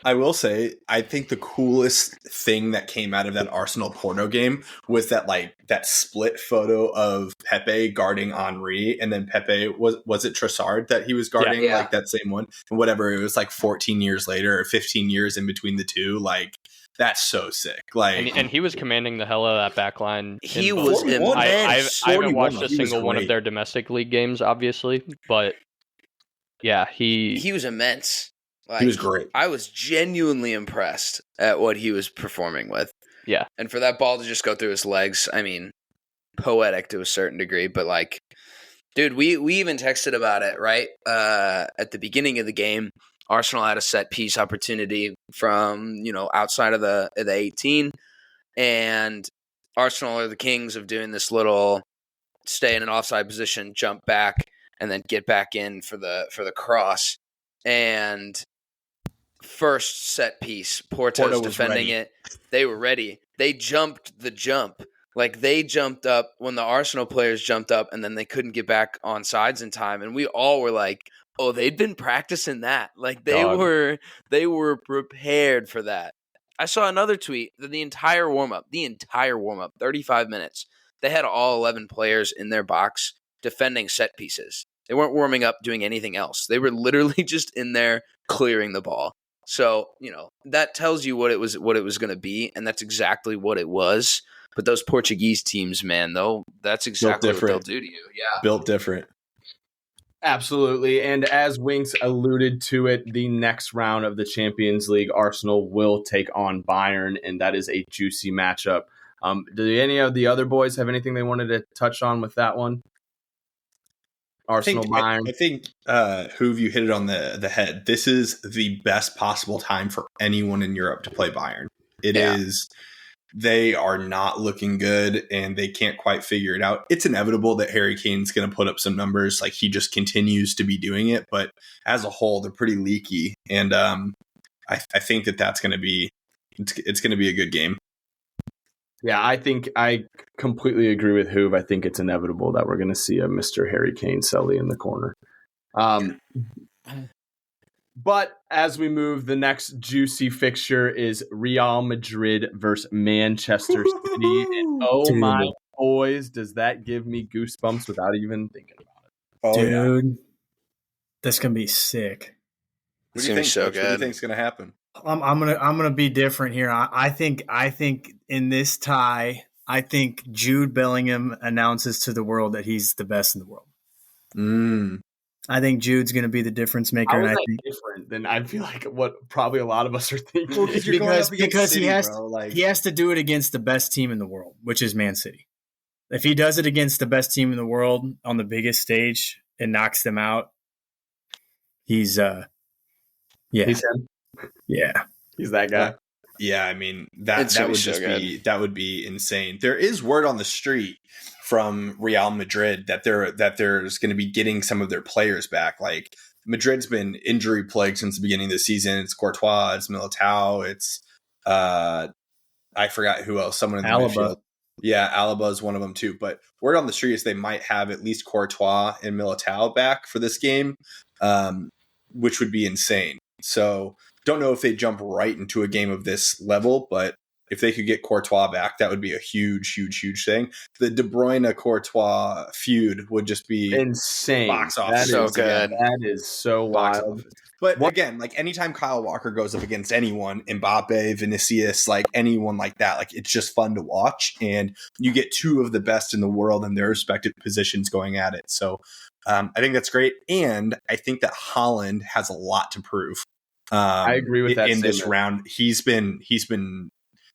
I will say, I think the coolest thing that came out of that Arsenal Porto game was that split photo of Pepe guarding Henry, and then Pepe was it Trossard that he was guarding, Yeah. like that same one, and whatever. It was like 14 years later or 15 years in between the two. Like, that's so sick. Like, and he was commanding the hell out of that back line. He was immense. I haven't watched a He was single one of great. their domestic league games, obviously, but yeah, He was immense. Like, he was great. I was genuinely impressed at what he was performing with. Yeah. And for that ball to just go through his legs, I mean, poetic to a certain degree. But, like, dude, we even texted about it, right? At the beginning of the game, Arsenal had a set-piece opportunity from, outside of the 18. And Arsenal are the kings of doing this little stay in an offside position, jump back, and then get back in for the cross. And first set piece, Porto's was defending ready. it. They were ready. They jumped the jump. Like, they jumped up when the Arsenal players jumped up, and then they couldn't get back on sides in time. And we all were like, Oh, they'd been practicing that. Like they were prepared for that. I saw another tweet that the entire warm up, 35 minutes, they had all 11 players in their box defending set pieces. They weren't warming up doing anything else. They were literally just in there clearing the ball. So, that tells you what it was going to be, and that's exactly what it was. But those Portuguese teams, man, though, that's exactly what they'll do to you. Yeah. Built different. Absolutely. And as Winks alluded to it, the next round of the Champions League, Arsenal will take on Bayern, and that is a juicy matchup. Do any of the other boys have anything they wanted to touch on with that one? Arsenal, Bayern. I think Hoove, you hit it on the head. This is the best possible time for anyone in Europe to play Bayern. It is. They are not looking good, and they can't quite figure it out. It's inevitable that Harry Kane's going to put up some numbers. Like, he just continues to be doing it. But as a whole, they're pretty leaky. And I think that's going to be it's going to be a good game. Yeah, I think I completely agree with Hoove. I think it's inevitable that we're going to see a Mr. Harry Kane Selly in the corner. But as we move, the next juicy fixture is Real Madrid versus Manchester City. And my boys, does that give me goosebumps without even thinking about it? Oh, dude, that's gonna be sick. What do you think? So good. What do you think's gonna happen? I'm gonna be different here. I think in this tie, I think Jude Bellingham announces to the world that he's the best in the world. I think Jude's going to be the difference maker. How is that different than I feel like what probably a lot of us are thinking? Well, because City, he has to do it against the best team in the world, which is Man City. If he does it against the best team in the world on the biggest stage and knocks them out, he's him. He's that guy. Yeah, I mean that would be insane. There is word on the street from Real Madrid that there's going to be getting some of their players back. Like, Madrid's been injury plagued since the beginning of the season. It's Courtois, it's Militao, it's I forgot who else. Someone in the midfield. Yeah, Alaba is one of them too. But word on the street is they might have at least Courtois and Militao back for this game, which would be insane. So don't know if they jump right into a game of this level, but if they could get Courtois back, that would be a huge, huge, huge thing. The De Bruyne-Courtois feud would just be insane. Box office. So good. That is so wild. But again, like, anytime Kyle Walker goes up against anyone, Mbappe, Vinicius, like anyone like that, like, it's just fun to watch. And you get two of the best in the world in their respective positions going at it. So I think that's great. And I think that Haaland has a lot to prove. I agree with that in this round. He's been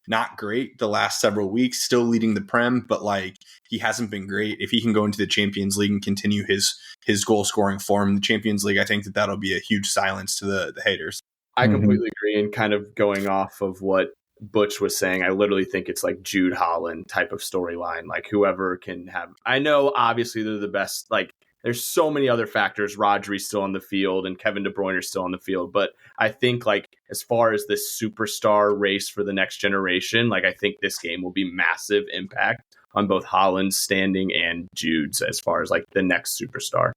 not great the last several weeks, still leading the Prem, but like, he hasn't been great. If he can go into the Champions League and continue his goal scoring form in the Champions League, I think that'll be a huge silence to the haters. I completely agree. And kind of going off of what Butch was saying, I literally think it's like Jude Holland type of storyline. Like, whoever can have, I know obviously they're the best. Like, there's so many other factors. Rodri's still on the field and Kevin De Bruyne is still on the field. But I think, like, as far as this superstar race for the next generation, like, I think this game will be massive impact on both Haaland's standing and Jude's as far as like the next superstar.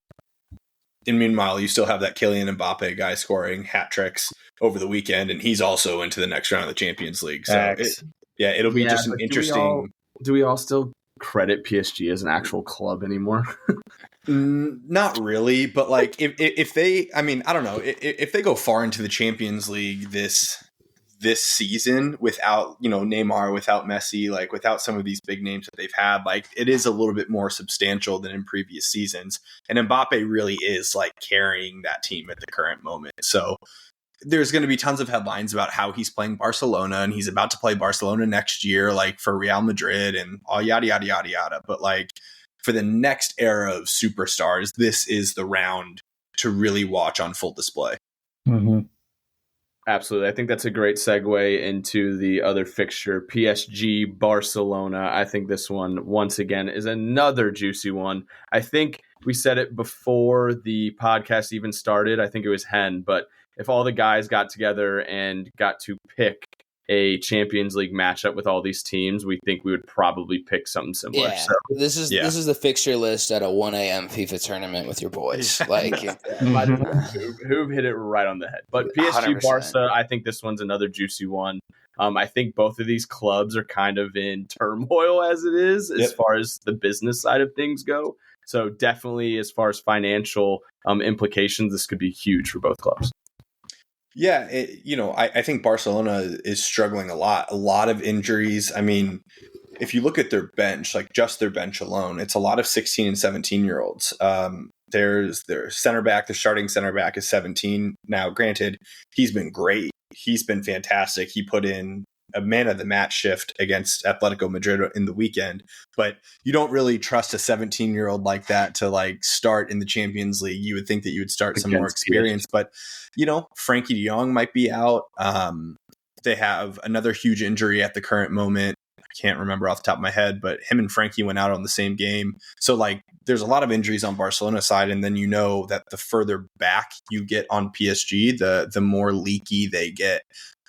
And meanwhile, you still have that Kylian Mbappe guy scoring hat tricks over the weekend, and he's also into the next round of the Champions League. So it'll be just an interesting. Do we all still credit PSG as an actual club anymore? Not really, but like, if they, I mean, I don't know, if they go far into the Champions League this season without, Neymar, without Messi, like without some of these big names that they've had, like, it is a little bit more substantial than in previous seasons. And Mbappe really is like carrying that team at the current moment. So there's going to be tons of headlines about how he's playing Barcelona and he's about to play Barcelona next year, like for Real Madrid and all yada, yada, yada, yada. But like, for the next era of superstars, this is the round to really watch on full display. Mm-hmm. Absolutely. I think that's a great segue into the other fixture, PSG Barcelona. I think this one, once again, is another juicy one. I think we said it before the podcast even started. I think it was Hen, but if all the guys got together and got to pick a Champions League matchup with all these teams, we think we would probably pick something similar. Yeah, So, this is the fixture list at a 1 a.m. FIFA tournament with your boys. Like, Who hit it right on the head. But PSG 100%. Barca, I think this one's another juicy one. I think both of these clubs are kind of in turmoil as it is, as far as the business side of things go. So definitely, as far as financial implications, this could be huge for both clubs. Yeah, I think Barcelona is struggling a lot of injuries. I mean, if you look at their bench, like just their bench alone, it's a lot of 16 and 17-year-olds. There's their center back, the starting center back is 17. Now, granted, he's been great. He's been fantastic. He put in a man of the match shift against Atletico Madrid in the weekend, but you don't really trust a 17-year-old like that to like start in the Champions League. You would think that you would start some more experience, but Frankie de Jong might be out. They have another huge injury at the current moment. I can't remember off the top of my head, but him and Frankie went out on the same game. So like there's a lot of injuries on Barcelona side. And then that the further back you get on PSG, the more leaky they get.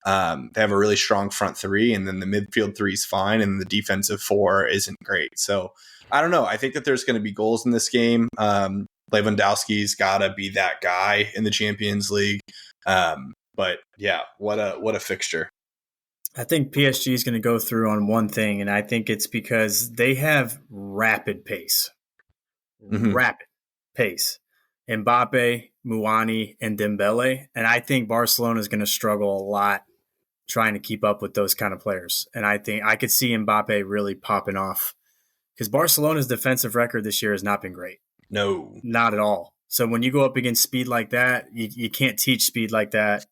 They have a really strong front three, and then the midfield three is fine, and the defensive four isn't great. So I don't know. I think that there's going to be goals in this game. Lewandowski's got to be that guy in the Champions League. But yeah, what a fixture. I think PSG is going to go through on one thing, and I think it's because they have rapid pace. Mm-hmm. Rapid pace. Mbappe, Muani, and Dembele. And I think Barcelona is going to struggle a lot trying to keep up with those kind of players. And I think I could see Mbappe really popping off because Barcelona's defensive record this year has not been great. No. Not at all. So when you go up against speed like that, you can't teach speed like that.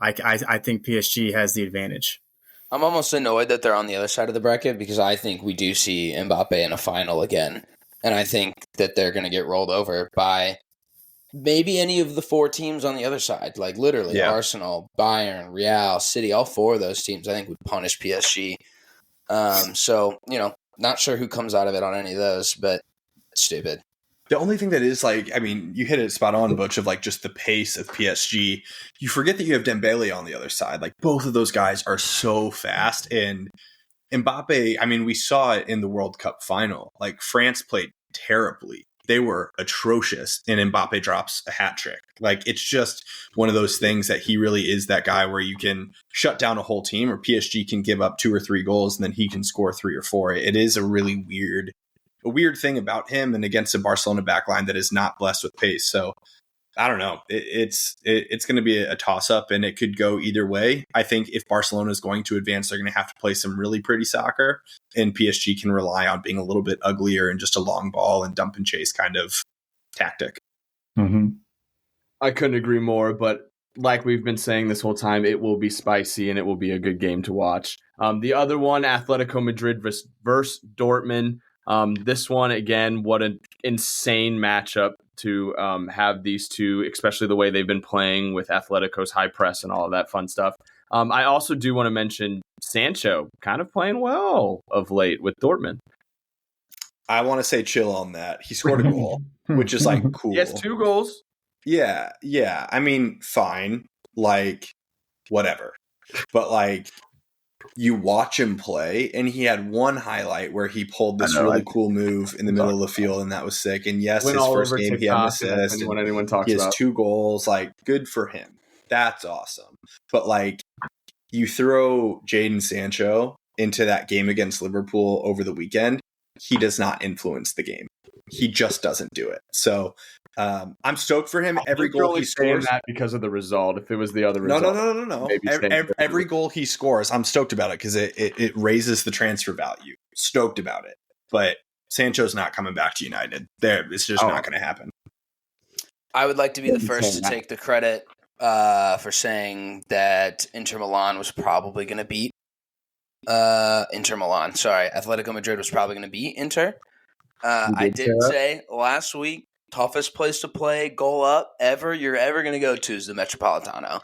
I think PSG has the advantage. I'm almost annoyed that they're on the other side of the bracket because I think we do see Mbappe in a final again. And I think that they're going to get rolled over by maybe any of the four teams on the other side. Like literally Arsenal, Bayern, Real, City, all four of those teams I think would punish PSG. So, not sure who comes out of it on any of those, but it's stupid. The only thing that is you hit it spot on, Butch, of like just the pace of PSG. You forget that you have Dembele on the other side. Like both of those guys are so fast. And Mbappe, we saw it in the World Cup final. Like France played terribly. They were atrocious, and Mbappe drops a hat trick. Like it's just one of those things that he really is that guy where you can shut down a whole team, or PSG can give up 2 or 3 goals and then he can score 3 or 4. It is a really weird thing about him, and against a Barcelona backline that is not blessed with pace. So I don't know. It's going to be a toss-up, and it could go either way. I think if Barcelona is going to advance, they're going to have to play some really pretty soccer, and PSG can rely on being a little bit uglier and just a long ball and dump and chase kind of tactic. Mm-hmm. I couldn't agree more, but like we've been saying this whole time, it will be spicy, and it will be a good game to watch. The other one, Atletico Madrid versus Dortmund. This one, again, what an insane matchup to have these two, especially the way they've been playing with Atletico's high press and all of that fun stuff. I also do want to mention Sancho kind of playing well of late with Dortmund. I want to say chill on that. He scored a goal, which is like cool. He has 2 goals. Yeah. Fine. Like, whatever. But you watch him play, and he had one highlight where he pulled this really cool move in the middle of the field, and that was sick. And yes, his first game he had an assist. When anyone talks he has about 2 goals. Like, good for him. That's awesome. But you throw Jadon Sancho into that game against Liverpool over the weekend, he does not influence the game. He just doesn't do it. So I'm stoked for him. Every goal he scores, that because of the result. If it was the other result, no. Every goal he scores, I'm stoked about it because it raises the transfer value. Stoked about it. But Sancho's not coming back to United. It's just not going to happen. I would like to be the first to take the credit for saying that Inter Milan was probably going to beat Atletico Madrid was probably going to beat Inter. I did say last week, toughest place to play goal up you're ever going to go to is the Metropolitano.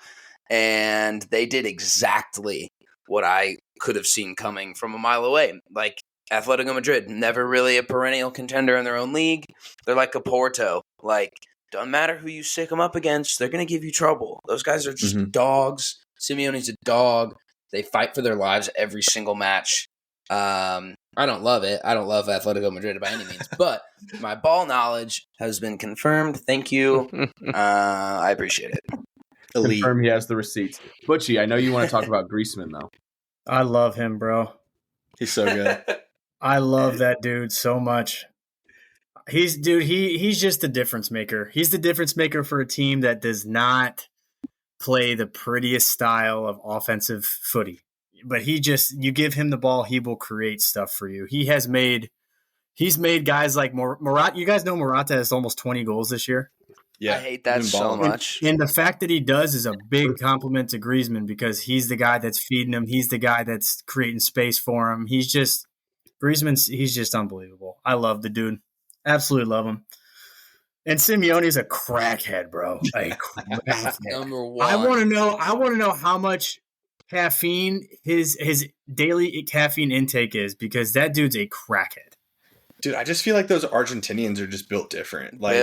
And they did exactly what I could have seen coming from a mile away. Like Atletico Madrid, never really a perennial contender in their own league. They're like a Porto. Like, doesn't matter who you stick them up against, they're going to give you trouble. Those guys are just dogs. Simeone's a dog. They fight for their lives every single match. I don't love it. I don't love Atletico Madrid by any means, but my ball knowledge has been confirmed. Thank you. I appreciate it. Elite. Confirm he has the receipts. Butchie, I know you want to talk about Griezmann, though. I love him, bro. He's so good. I love that dude so much. He's just the difference maker. He's the difference maker for a team that does not play the prettiest style of offensive footy. But you give him the ball, he will create stuff for you. He's made guys like Morata. You guys know Morata has almost 20 goals this year. Yeah, I hate that so much. And the fact that he does is a big compliment to Griezmann because he's the guy that's feeding him. He's the guy that's creating space for him. He's just unbelievable. I love the dude. Absolutely love him. And Simeone's a crackhead, bro. A crackhead. Number one. I want to know how much caffeine his daily caffeine intake is because that dude's a crackhead. Dude, I just feel like those Argentinians are just built different. Like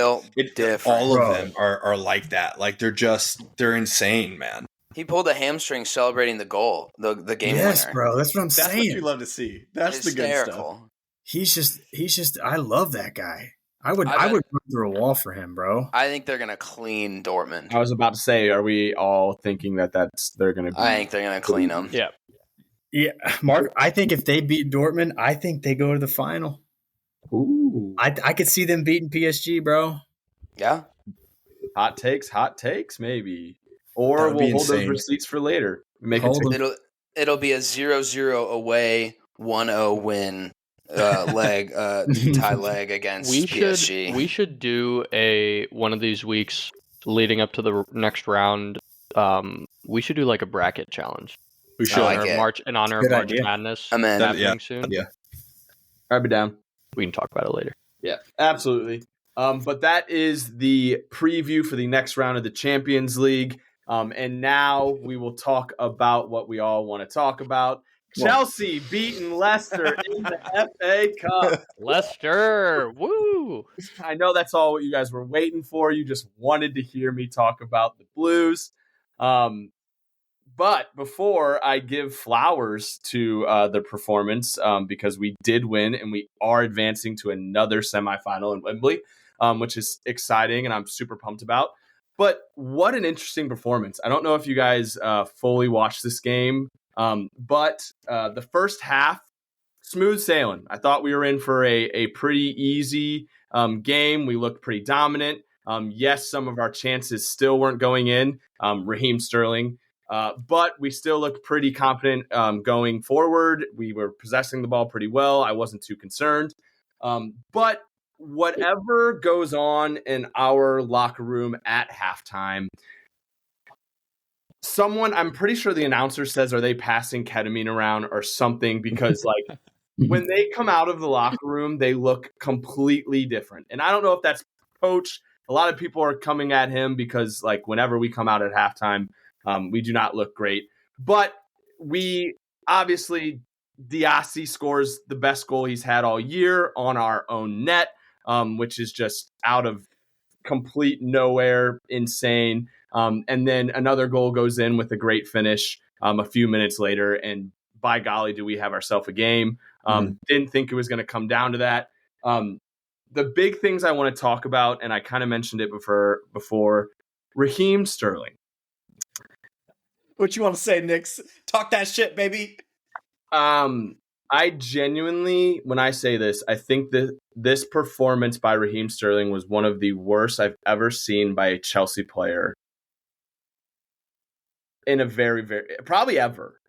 Different. all of them are like that. Like they're insane, man. He pulled a hamstring celebrating the goal, the game winner. Yes, bro. That's what I'm That's saying. what you love to see. That's the good stuff. He's just. I love that guy. I would run through a wall for him, bro. I think they're gonna clean Dortmund. I was about to say, are we all thinking they're going to? I think they're gonna clean them. Yeah. Yeah, Mark. I think if they beat Dortmund, I think they go to the final. Ooh, I could see them beating PSG, bro. Yeah. hot takes, maybe. Or That would be we'll hold those insane. receipts for later. It'll be a 0-0 away, 1-0 win. Tie leg against PSG. We should do one of these weeks leading up to the next round. We should do like a bracket challenge. We should. In honor of Good March idea. Madness. I'm in. Happening soon. Yeah. I'd be down. We can talk about it later. Yeah, absolutely. But that is the preview for the next round of the Champions League. And now we will talk about what we all want to talk about. Chelsea beating Leicester in the FA Cup. Leicester, woo! I know that's all what you guys were waiting for. You just wanted to hear me talk about the Blues. But before I give flowers to the performance, because we did win and we are advancing to another semifinal in Wembley, which is exciting and I'm super pumped about. But what an interesting performance. I don't know if you guys fully watched this game. But the first half, smooth sailing. I thought we were in for a pretty easy game. We looked pretty dominant. Yes, some of our chances still weren't going in, Raheem Sterling, but we still looked pretty confident going forward. We were possessing the ball pretty well. I wasn't too concerned. But whatever goes on in our locker room at halftime, I'm pretty sure the announcer says, are they passing ketamine around or something? Because like when they come out of the locker room, they look completely different. And I don't know if that's Coach. A lot of people are coming at him because like whenever we come out at halftime, we do not look great. But we obviously, Diassi scores the best goal he's had all year on our own net, which is just out of complete nowhere, insane. And then another goal goes in with a great finish a few minutes later. And by golly, do we have ourselves a game. Didn't think it was going to come down to that. The big things I want to talk about, and I kind of mentioned it before, Raheem Sterling. What you want to say, Nix? Talk that shit, baby. I genuinely, when I say this, I think that this performance by Raheem Sterling was one of the worst I've ever seen by a Chelsea player in a very, very, probably ever.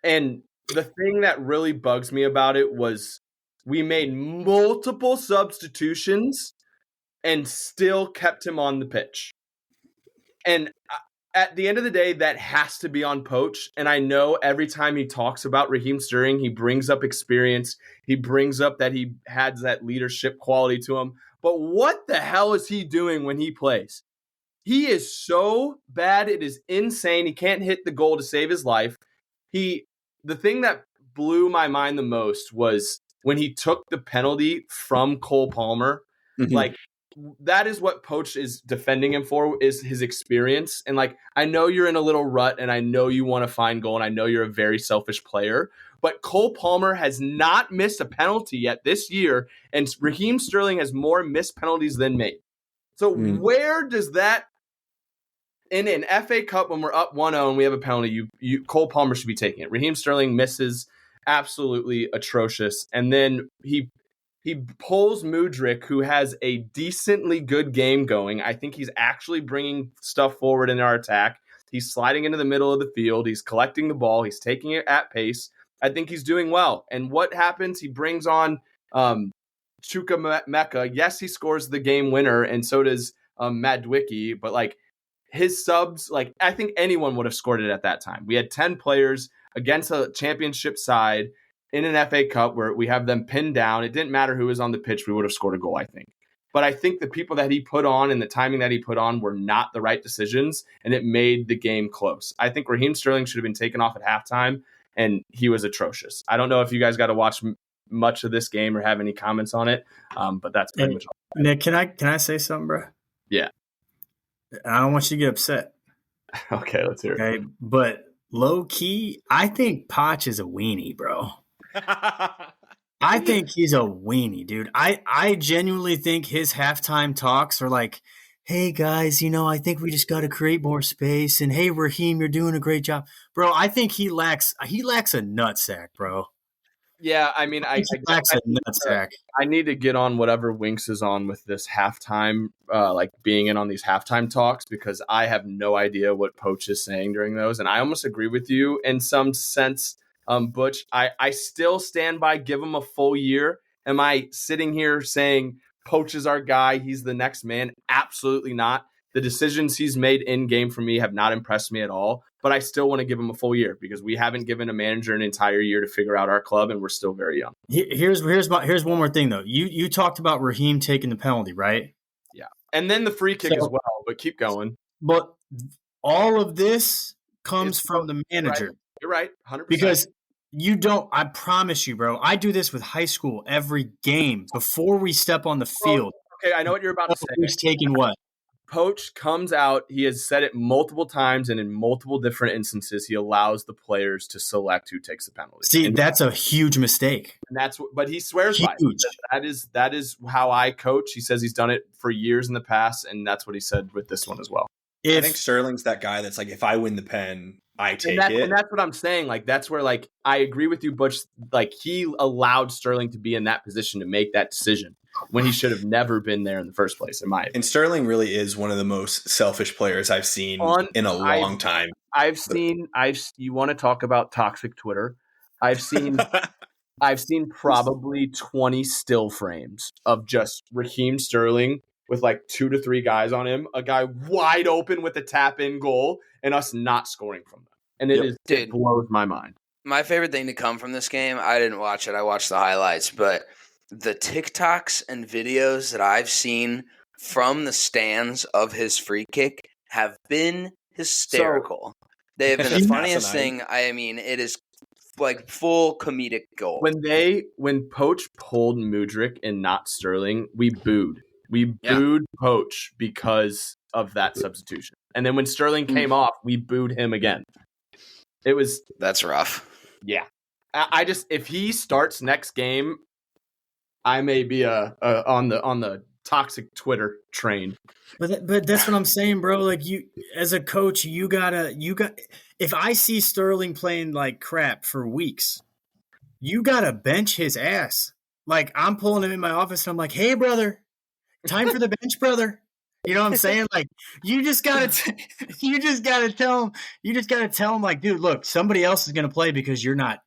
And the thing that really bugs me about it was we made multiple substitutions and still kept him on the pitch. And at the end of the day, that has to be on Poach. And I know every time he talks about Raheem Sterling, he brings up experience. He brings up that he has that leadership quality to him. But what the hell is he doing when he plays? He is so bad. It is insane. He can't hit the goal to save his life. The thing that blew my mind the most was when he took the penalty from Cole Palmer. Mm-hmm. Like, that is what Poach is defending him for, is his experience. And like, I know you're in a little rut and I know you want to find goal and I know you're a very selfish player, but Cole Palmer has not missed a penalty yet this year, and Raheem Sterling has more missed penalties than made. So where does that, in an FA Cup when we're up 1-0 and we have a penalty, Cole Palmer should be taking it. Raheem Sterling misses, absolutely atrocious. And then he pulls Mudryk, who has a decently good game going. I think he's actually bringing stuff forward in our attack. He's sliding into the middle of the field. He's collecting the ball. He's taking it at pace. I think he's doing well. And what happens? He brings on Chuka Mecca. Yes, he scores the game winner, and so does Madwicki. But like his subs, like I think anyone would have scored it at that time. We had 10 players against a championship side in an FA Cup where we have them pinned down. It didn't matter who was on the pitch. We would have scored a goal, I think. But I think the people that he put on and the timing that he put on were not the right decisions, and it made the game close. I think Raheem Sterling should have been taken off at halftime, and he was atrocious. I don't know if you guys got to watch much of this game or have any comments on it, but that's pretty much all. Nick, can I say something, bro? Yeah. I don't want you to get upset. Okay, let's hear it. Okay, but low key, I think Poch is a weenie, bro. I think he's a weenie, dude. I genuinely think his halftime talks are like, hey, guys, I think we just got to create more space. And, hey, Raheem, you're doing a great job. Bro, I think he lacks a nutsack, bro. Yeah, I mean, I need to get on whatever Winks is on with this halftime, like being in on these halftime talks, because I have no idea what Poach is saying during those. And I almost agree with you in some sense, Butch. I still stand by give him a full year. Am I sitting here saying Poach is our guy, he's the next man? Absolutely not. The decisions he's made in game for me have not impressed me at all, but I still want to give him a full year because we haven't given a manager an entire year to figure out our club, and we're still very young. Here's one more thing though. You talked about Raheem taking the penalty, right? Yeah, and then the free kick as well. But keep going. But all of this comes from the manager. You're right, 100%. Because you don't. I promise you, bro. I do this with high school every game before we step on the field. Okay, I know what you're about to say. Who's taking what? Poach comes out. He has said it multiple times, and in multiple different instances, he allows the players to select who takes the penalty. See, that's a huge mistake. And but he swears by it. That is how I coach. He says he's done it for years in the past, and that's what he said with this one as well. I think Sterling's that guy that's like, if I win the pen, I take it. And that's what I'm saying. Like, that's where, like, I agree with you, Butch. Like, he allowed Sterling to be in that position to make that decision when he should have never been there in the first place, in my opinion. And Sterling really is one of the most selfish players I've seen in a long time. You want to talk about toxic Twitter? I've seen probably 20 still frames of just Raheem Sterling with like 2 to 3 guys on him, a guy wide open with a tap-in goal, and us not scoring from them. And it blows my mind. My favorite thing to come from this game, I didn't watch it. I watched the highlights, but the TikToks and videos that I've seen from the stands of his free kick have been hysterical. They have been the funniest thing. I mean, it is like full comedic gold. When Poach pulled Mudryk and not Sterling, we booed. We booed Poach because of that substitution. And then when Sterling came off, we booed him again. That's rough. Yeah. I just, if he starts next game, I may be on the toxic Twitter train. But that's what I'm saying, bro. Like, you, as a coach, you got if I see Sterling playing like crap for weeks, you gotta bench his ass. Like, I'm pulling him in my office and I'm like, hey, brother, time for the bench, brother. You know what I'm saying? Like, you just gotta tell him, like, dude, look, somebody else is gonna play because you're not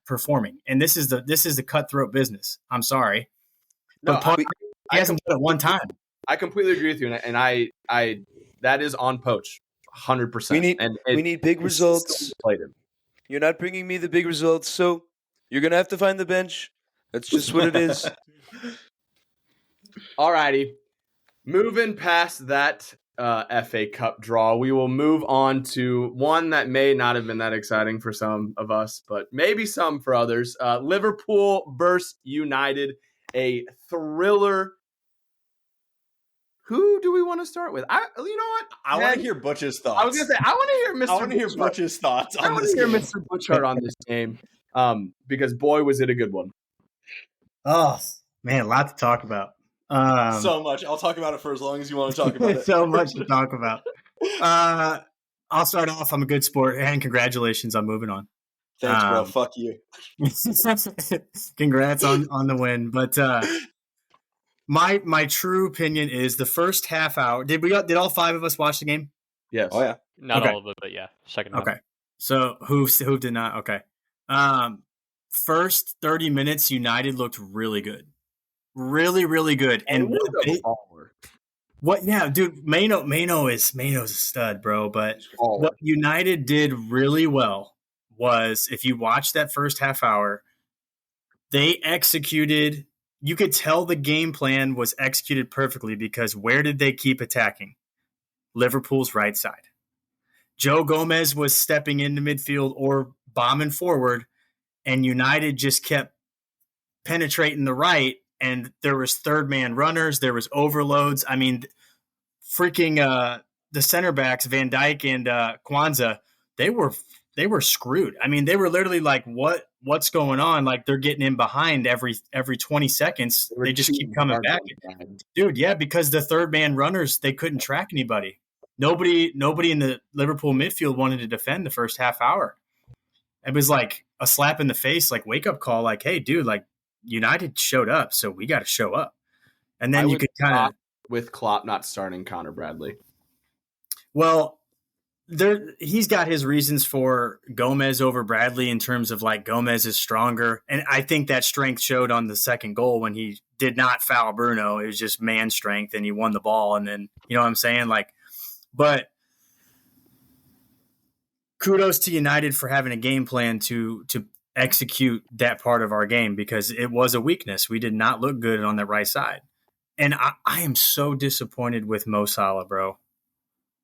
performing, and this is the cutthroat business. I'm sorry, but he hasn't done it one time. I completely agree with you, and I that is on Poach, 100%. We need big results. You're not bringing me the big results, so you're gonna have to find the bench. That's just what it is. Alrighty. Moving past that FA Cup draw, we will move on to one that may not have been that exciting for some of us, but maybe some for others. Liverpool versus United, a thriller Who do we want to start with? You know what? I want to hear Butch's thoughts. I was gonna say I want to hear Mr. I want to hear Butchart. Butch's thoughts I on want this to hear game. Mr. Butchart on this game. Because boy, was it a good one. Oh man, a lot to talk about. So much. I'll talk about it for as long as you want to talk about it. So much to talk about. I'll start off. I'm a good sport, and congratulations on moving on. Thanks, bro. Fuck you. Congrats on the win. But my true opinion is the first half hour. Did all 5 of us watch the game? Yes. Oh yeah. Not Okay. all of it, but yeah, second half. Okay. So who did not? Okay. First 30 minutes, United looked really good. Really, really good. And what? Yeah, dude. Mainoo is a stud, bro. But what United did really well was, if you watch that first half hour, they executed. You could tell the game plan was executed perfectly, because where did they keep attacking? Liverpool's right side. Joe Gomez was stepping into midfield or bombing forward, and United just kept penetrating the right. And there was third man runners. There was overloads. I mean, freaking the center backs, Van Dijk and Kwanzaa, they were screwed. I mean, they were literally like, what's going on? Like, they're getting in behind every 20 seconds. They just keep coming back. Dude, yeah, because the third man runners, they couldn't track anybody. Nobody in the Liverpool midfield wanted to defend the first half hour. It was like a slap in the face, like wake up call, like, hey, dude, like United showed up, so we got to show up. And then you could kind of, with Klopp not starting Connor Bradley. Well, he's got his reasons for Gomez over Bradley in terms of like Gomez is stronger. And I think that strength showed on the second goal when he did not foul Bruno. It was just man strength, and he won the ball. And then, you know what I'm saying? Like, but kudos to United for having a game plan to execute that part of our game, because it was a weakness. We did not look good on the right side. And I am so disappointed with Mo Salah, bro.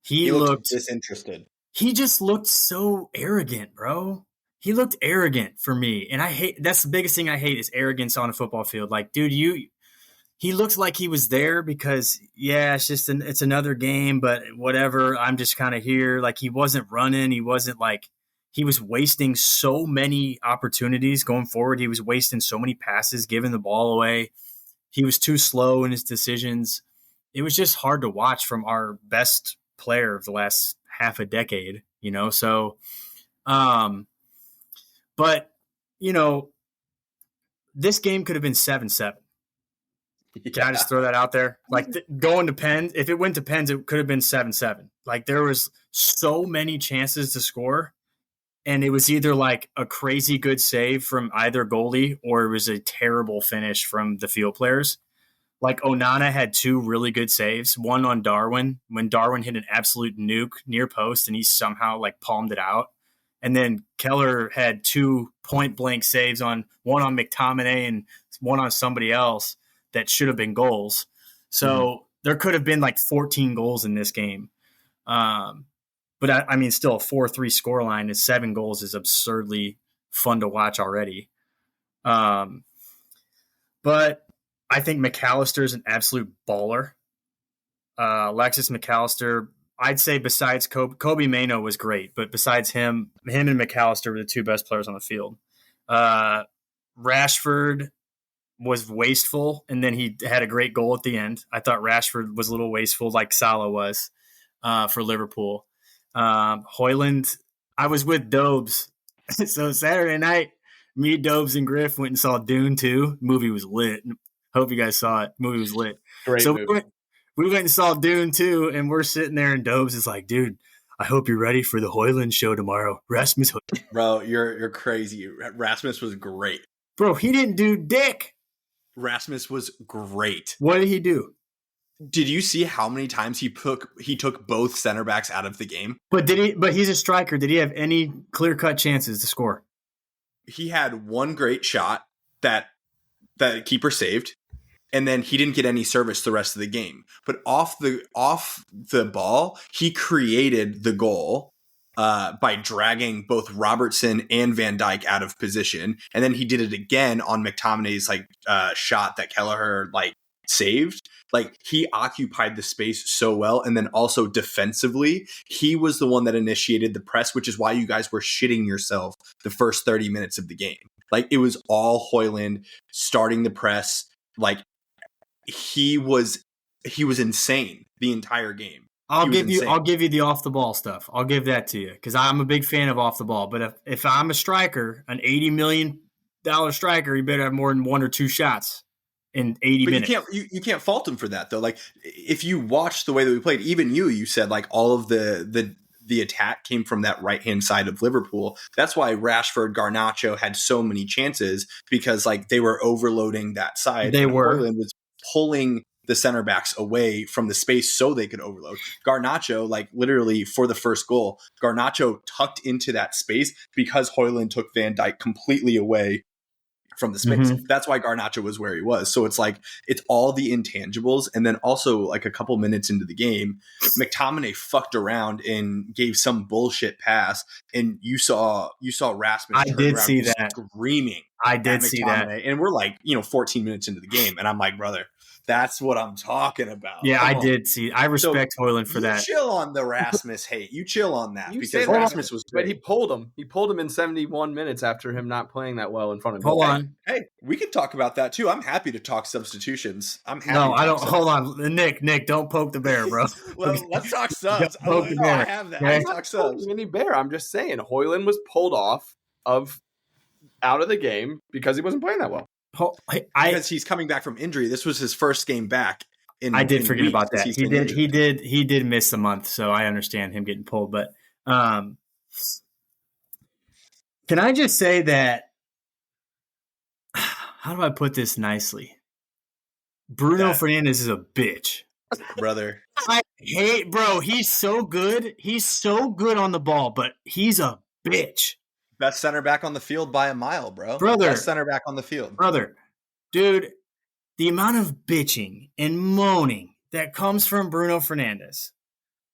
He looked disinterested. He just looked so arrogant, bro. He looked arrogant for me. And that's the biggest thing I hate, is arrogance on a football field. Like, dude, he looks like he was there because, yeah, it's another game, but whatever. I'm just kind of here. Like, he wasn't running. He wasn't like, he was wasting so many opportunities going forward. He was wasting so many passes, giving the ball away. He was too slow in his decisions. It was just hard to watch from our best player of the last half a decade, you know? So, but, you know, this game could have been 7-7. Can I just throw that out there? Like, going to pens, if it went to pens, it could have been 7-7. Like, there was so many chances to score, and it was either like a crazy good save from either goalie, or it was a terrible finish from the field players. Like, Onana had 2 really good saves, one on Darwin, when Darwin hit an absolute nuke near post and he somehow like palmed it out. And then Keller had 2 point-blank saves, one on McTominay and one on somebody else, that should have been goals. So there could have been like 14 goals in this game. But I mean, still a 4-3 scoreline is 7 goals is absurdly fun to watch already. But I think McAllister is an absolute baller. Alexis McAllister, I'd say besides Kobe Mainoo was great, but besides him and McAllister were the 2 best players on the field. Rashford was wasteful, and then he had a great goal at the end. I thought Rashford was a little wasteful, like Salah was for Liverpool. Hojlund, I was with Dobes. So Saturday night, me, Dobes, and Griff went and saw Dune 2. Movie was lit. Hope you guys saw it. Movie was lit. Great so movie. We went and saw Dune 2, and we're sitting there, and Dobes is like, dude, I hope you're ready for the Hojlund show tomorrow. Rasmus Hojlund. Bro, you're crazy. Rasmus was great. Bro, he didn't do dick. Rasmus was great. What did he do? Did you see how many times he took both center backs out of the game? But he's a striker. Did he have any clear-cut chances to score? He had one great shot that the keeper saved, and then he didn't get any service the rest of the game. But off the ball, he created the goal by dragging both Robertson and Van Dijk out of position, and then he did it again on McTominay's shot that Kelleher saved. Like, he occupied the space so well. And then also defensively, he was the one that initiated the press, which is why you guys were shitting yourself the first 30 minutes of the game. Like, it was all Hojlund starting the press. Like, he was insane the entire game. I'll give you the off the ball stuff. I'll give that to you because I'm a big fan of off the ball. But if I'm a striker, an $80 million striker, you better have more than 1 or 2 shots in 80 minutes. You can't fault him for that though. Like, if you watch the way that we played, even you said like all of the attack came from that right hand side of Liverpool. That's why Rashford, Garnacho had so many chances, because like they were overloading that side. Hojlund was pulling the center backs away from the space so they could overload. Garnacho, like literally for the first goal, Garnacho tucked into that space because Hojlund took Van Dijk completely away from the space. Mm-hmm. That's why Garnacho was where he was. So it's like, it's all the intangibles. And then also like a couple minutes into the game, McTominay fucked around and gave some bullshit pass. And you saw Rasmus. I did see that. Screaming. I did see that. And we're like, 14 minutes into the game. And I'm like, brother, that's what I'm talking about. Yeah, I did see. I respect Hojlund for that. Chill on the Rasmus hate. You chill on that because Rasmus was great. But he pulled him. He pulled him in 71 minutes after him not playing that well in front of him. Hold on. Hey, we can talk about that too. I'm happy to talk substitutions. I'm happy. No, I don't. Hold on, Nick, don't poke the bear, bro. Well, let's talk subs. Poke the bear. I have that. I talk subs. Any bear. I'm just saying, Hojlund was pulled out of the game because he wasn't playing that well. Because he's coming back from injury. This was his first game back. I did forget about that. He did miss a month, so I understand him getting pulled. But can I just say that? How do I put this nicely? Bruno Fernandes is a bitch, brother. I hate, bro. He's so good. He's so good on the ball, but he's a bitch. Best center back on the field by a mile, bro. Best center back on the field, brother. Dude, the amount of bitching and moaning that comes from Bruno Fernandes,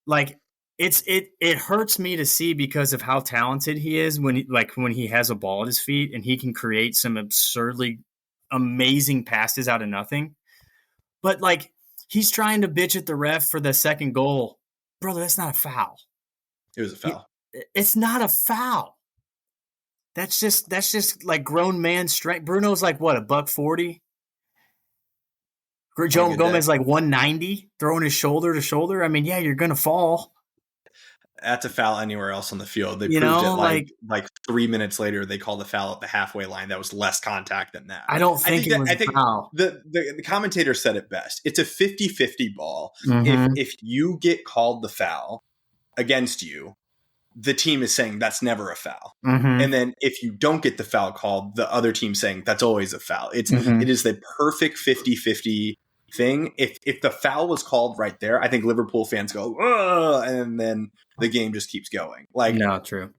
like it hurts me to see because of how talented he is when he has a ball at his feet and he can create some absurdly amazing passes out of nothing. But like he's trying to bitch at the ref for the second goal, brother. That's not a foul. It was a foul. It's not a foul. That's just like grown man strength. Bruno's like what, $140? Joe Gomez like 190, throwing his shoulder to shoulder. I mean, yeah, you're gonna fall. That's a foul anywhere else on the field. They proved it like 3 minutes later. They called the foul at the halfway line. That was less contact than that. I think a foul. The commentator said it best. It's a 50-50 ball. Mm-hmm. If you get called the foul against you, the team is saying that's never a foul. Mm-hmm. And then if you don't get the foul called, the other team's saying that's always a foul. It is the perfect 50-50 thing. If the foul was called right there, I think Liverpool fans go, ugh, and then the game just keeps going. Like, no, true.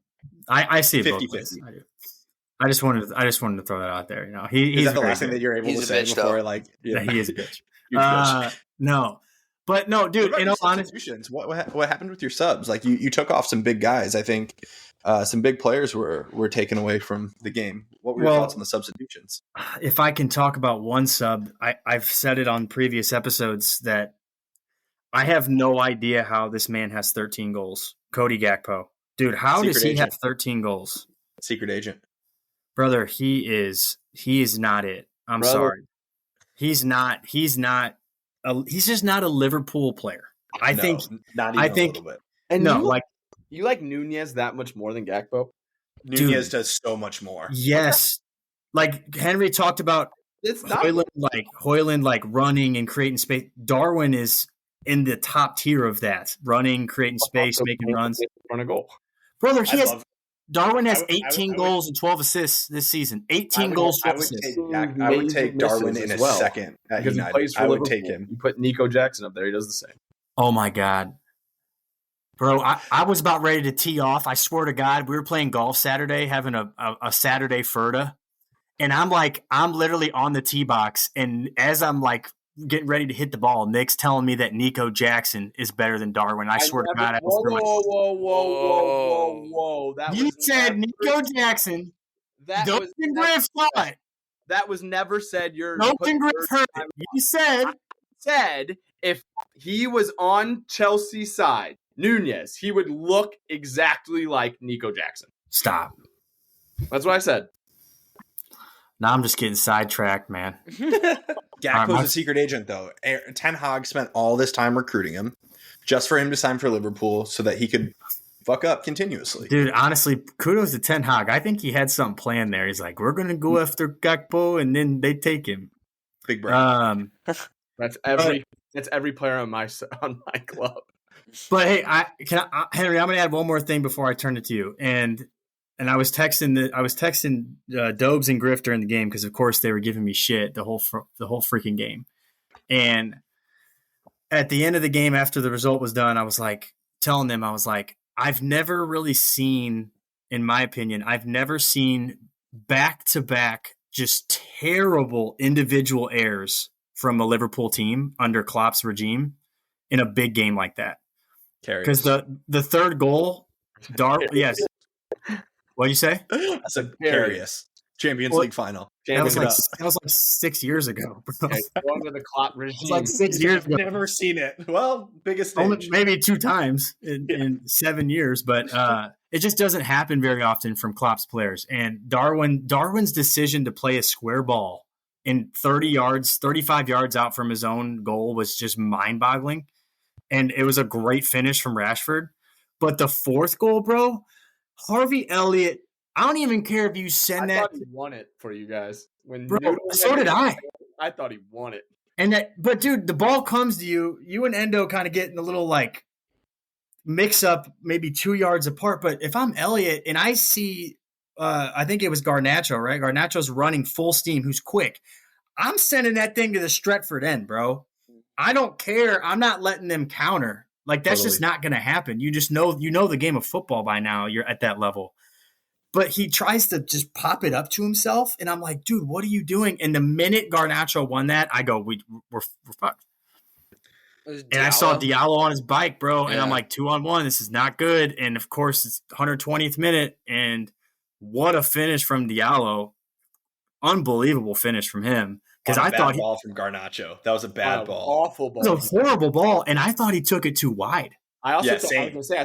I see it 50-50. I do. I just wanted to throw that out there. He's is that the last thing that you're able to say before? Like, yeah, he is a bitch. No. But no, dude, in all honesty, what happened with your subs? Like you took off some big guys. I think some big players were taken away from the game. What were your thoughts on the substitutions? If I can talk about one sub, I've said it on previous episodes that I have no idea how this man has 13 goals. Cody Gakpo. Dude, how does he have 13 goals? Secret agent. Brother, he is not it. I'm sorry. He's just not a Liverpool player. I think not even a little bit. And you like Nunez that much more than Gakpo? Nunez does so much more. Yes. Like Henry talked about Hojlund like running and creating space. Darwin is in the top tier of that. Running, creating space, making runs. Run a goal. Brother, Darwin has 18 goals and 12 assists this season. 18 goals, 12 assists. I would take Darwin in a second at United. I would take him. You put Nico Jackson up there. He does the same. Oh, my God. Bro, I was about ready to tee off. I swear to God, we were playing golf Saturday, having a Saturday Furta. And I'm literally on the tee box. And as I'm like getting ready to hit the ball, Nick's telling me that Nico Jackson is better than Darwin. I swear to God. Whoa. You said Nico Jackson. Dalton Griff saw it. That was never said. Dalton Griff heard it. You said said if he was on Chelsea's side, Nunez, he would look exactly like Nico Jackson. Stop. That's what I said. Now I'm just getting sidetracked, man. Gakpo's a secret agent, though. Ten Hag spent all this time recruiting him just for him to sign for Liverpool so that he could fuck up continuously. Dude, honestly, kudos to Ten Hag. I think he had something planned there. He's like, we're going to go after Gakpo, and then they take him. Big brain. That's every player on my club. But hey, Henry, I'm going to add one more thing before I turn it to you. And I was texting Dobes and Griff during the game because, of course, they were giving me shit the whole freaking game. And at the end of the game, after the result was done, I was telling them, I've never really seen, in my opinion, back-to-back just terrible individual errors from a Liverpool team under Klopp's regime in a big game like that. Because the third goal, yes. What'd you say? I said Carius. Champions League final. That was like 6 years ago, bro. Going to the Klopp regime. It's like 6 years ago. Never seen it. Well, biggest stage. Maybe 2 times in 7 years, but it just doesn't happen very often from Klopp's players. And Darwin's decision to play a square ball in 35 yards out from his own goal was just mind-boggling. And it was a great finish from Rashford. But the fourth goal, bro, Harvey Elliott, I don't even care if you send that. I thought he won it for you guys. So did I. I thought he won it. But dude, the ball comes to you. You and Endo kind of get in a little mix up, maybe 2 yards apart. But if I'm Elliott and I see, I think it was Garnacho, right? Garnacho's running full steam, who's quick. I'm sending that thing to the Stretford end, bro. I don't care. I'm not letting them counter. That's just not going to happen. You just know, the game of football by now. You're at that level. But he tries to just pop it up to himself. And I'm like, dude, what are you doing? And the minute Garnacho won that, I go, we're fucked. And I saw Diallo on his bike, bro. And I'm like, 2-on-1. This is not good. And of course, it's 120th minute. And what a finish from Diallo. Unbelievable finish from him. Because I thought ball from Garnacho. That was a bad ball. Awful ball. It was a horrible ball. And I thought he took it too wide. I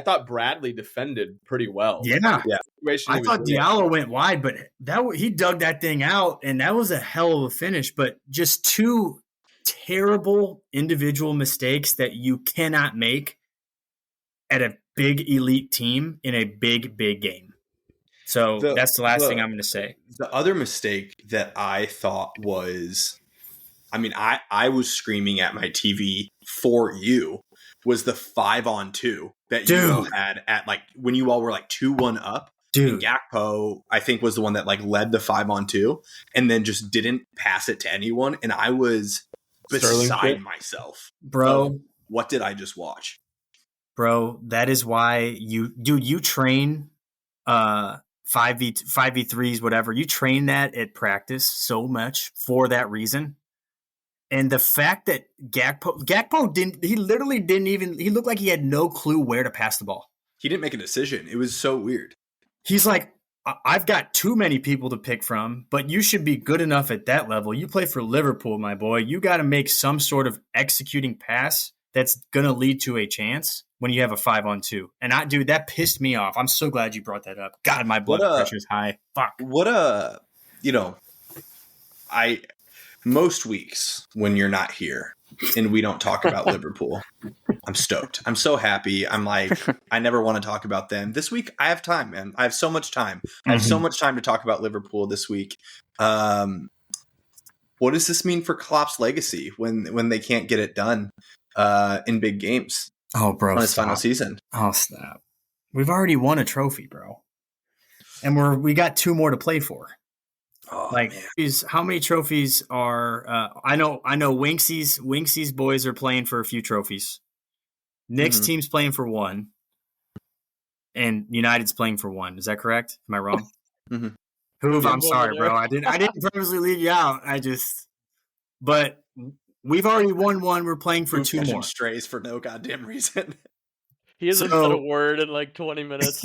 thought Bradley defended pretty well. Yeah. I thought Diallo went wide, but he dug that thing out, and that was a hell of a finish. But just 2 terrible individual mistakes that you cannot make at a big elite team in a big, big game. So that's the last thing I'm going to say. The other mistake that I thought was, I was screaming at my TV for you, was the 5-on-2 that you had at when you all were 2-1 up. Dude, Gakpo, I think, was the one that led the 5-on-2 and then just didn't pass it to anyone. And I was beside myself. Bro. What did I just watch? Bro, that is why you train 5v3s, whatever. You train that at practice so much for that reason. And the fact that Gakpo he looked like he had no clue where to pass the ball. He didn't make a decision. It was so weird. He's like, I've got too many people to pick from, but you should be good enough at that level. You play for Liverpool, my boy. You got to make some sort of executing pass that's going to lead to a chance when you have a 5-on-2. And that pissed me off. I'm so glad you brought that up. God, my blood pressure is high. Fuck. Most weeks when you're not here and we don't talk about Liverpool, I'm stoked. I'm so happy. I'm like, I never want to talk about them. This week, I have time, man. I have so much time. I have so much time to talk about Liverpool this week. What does this mean for Klopp's legacy when they can't get it done in big games? Oh, bro, on his final season. Oh, snap. We've already won a trophy, bro. And we got 2 more to play for. Oh, how many trophies are I know Winksy's boys are playing for a few trophies. Nick's team's playing for 1. And United's playing for 1. Is that correct? Am I wrong? Hoove, I'm sorry, bro. I didn't purposely leave you out. But we've already won 1. We're playing for 2 more. Strays for no goddamn reason. He hasn't said a word in 20 minutes.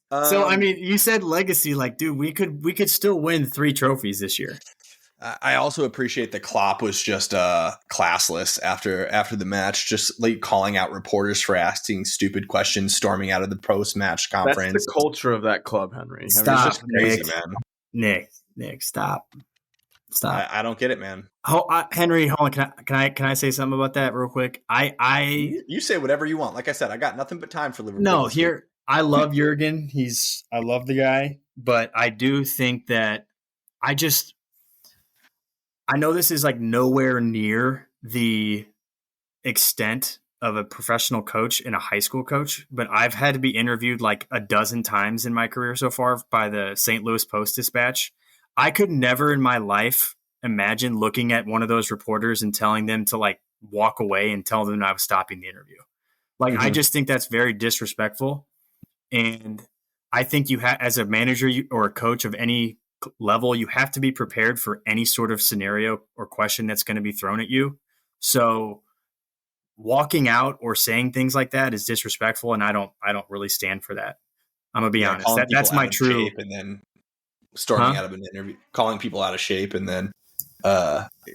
So you said legacy, dude, we could still win 3 trophies this year. I also appreciate that Klopp was just classless after the match, just like calling out reporters for asking stupid questions, storming out of the post-match conference. That's the culture of that club, Henry. Stop, I mean, it's just crazy, crazy. man. Nick, stop. I don't get it, man. Henry, hold on. Can I say something about that real quick? You say whatever you want. Like I said, I got nothing but time for Liverpool. No, here I love Jurgen. I love the guy, but I do think that I know this is like nowhere near the extent of a professional coach and a high school coach, but I've had to be interviewed like a dozen times in my career so far by the St. Louis Post-Dispatch. I could never in my life imagine looking at one of those reporters and telling them to like walk away and tell them I was stopping the interview. Like, I just think that's very disrespectful. And I think you have, as a manager or a coach of any level, you have to be prepared for any sort of scenario or question that's going to be thrown at you. So walking out or saying things like that is disrespectful, and I don't really stand for that. I'm gonna be honest. That's my true. And then storming out of an interview, calling people out of shape, and then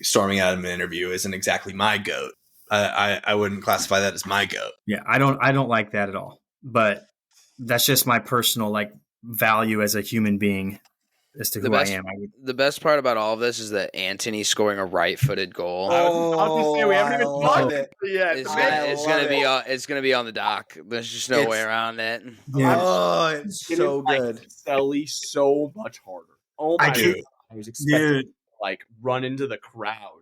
storming out of an interview isn't exactly my goat. I wouldn't classify that as my goat. Yeah, I don't like that at all. But that's just my personal like value as a human being as to who I am. The best part about all of this is that Antony scoring a right-footed goal. I was about to say we haven't even talked it yet. It's gonna be on the dock. There's just no way around it. Yeah. Oh, it's so good. Selly so much harder. Oh my god! I was expecting to, like run into the crowd.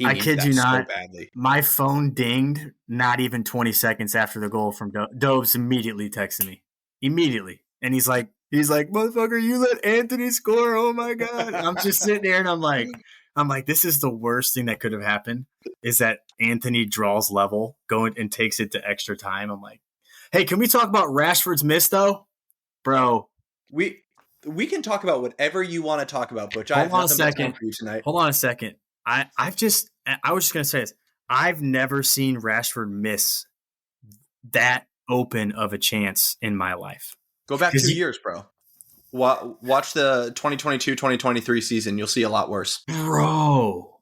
I kid you not. So badly. My phone dinged not even 20 seconds after the goal from Dobes immediately texted me. Immediately. And he's like, motherfucker, you let Antony score. Oh my God. I'm just sitting there and I'm like, this is the worst thing that could have happened is that Antony draws level, going and takes it to extra time. I'm like, hey, can we talk about Rashford's miss though? Bro. We can talk about whatever you want to talk about, Butch. I have nothing but time for you tonight. Hold on a second. I was just going to say this. I've never seen Rashford miss that open of a chance in my life. Go back 2 years, bro. Watch the 2022-2023 season. You'll see a lot worse. Bro.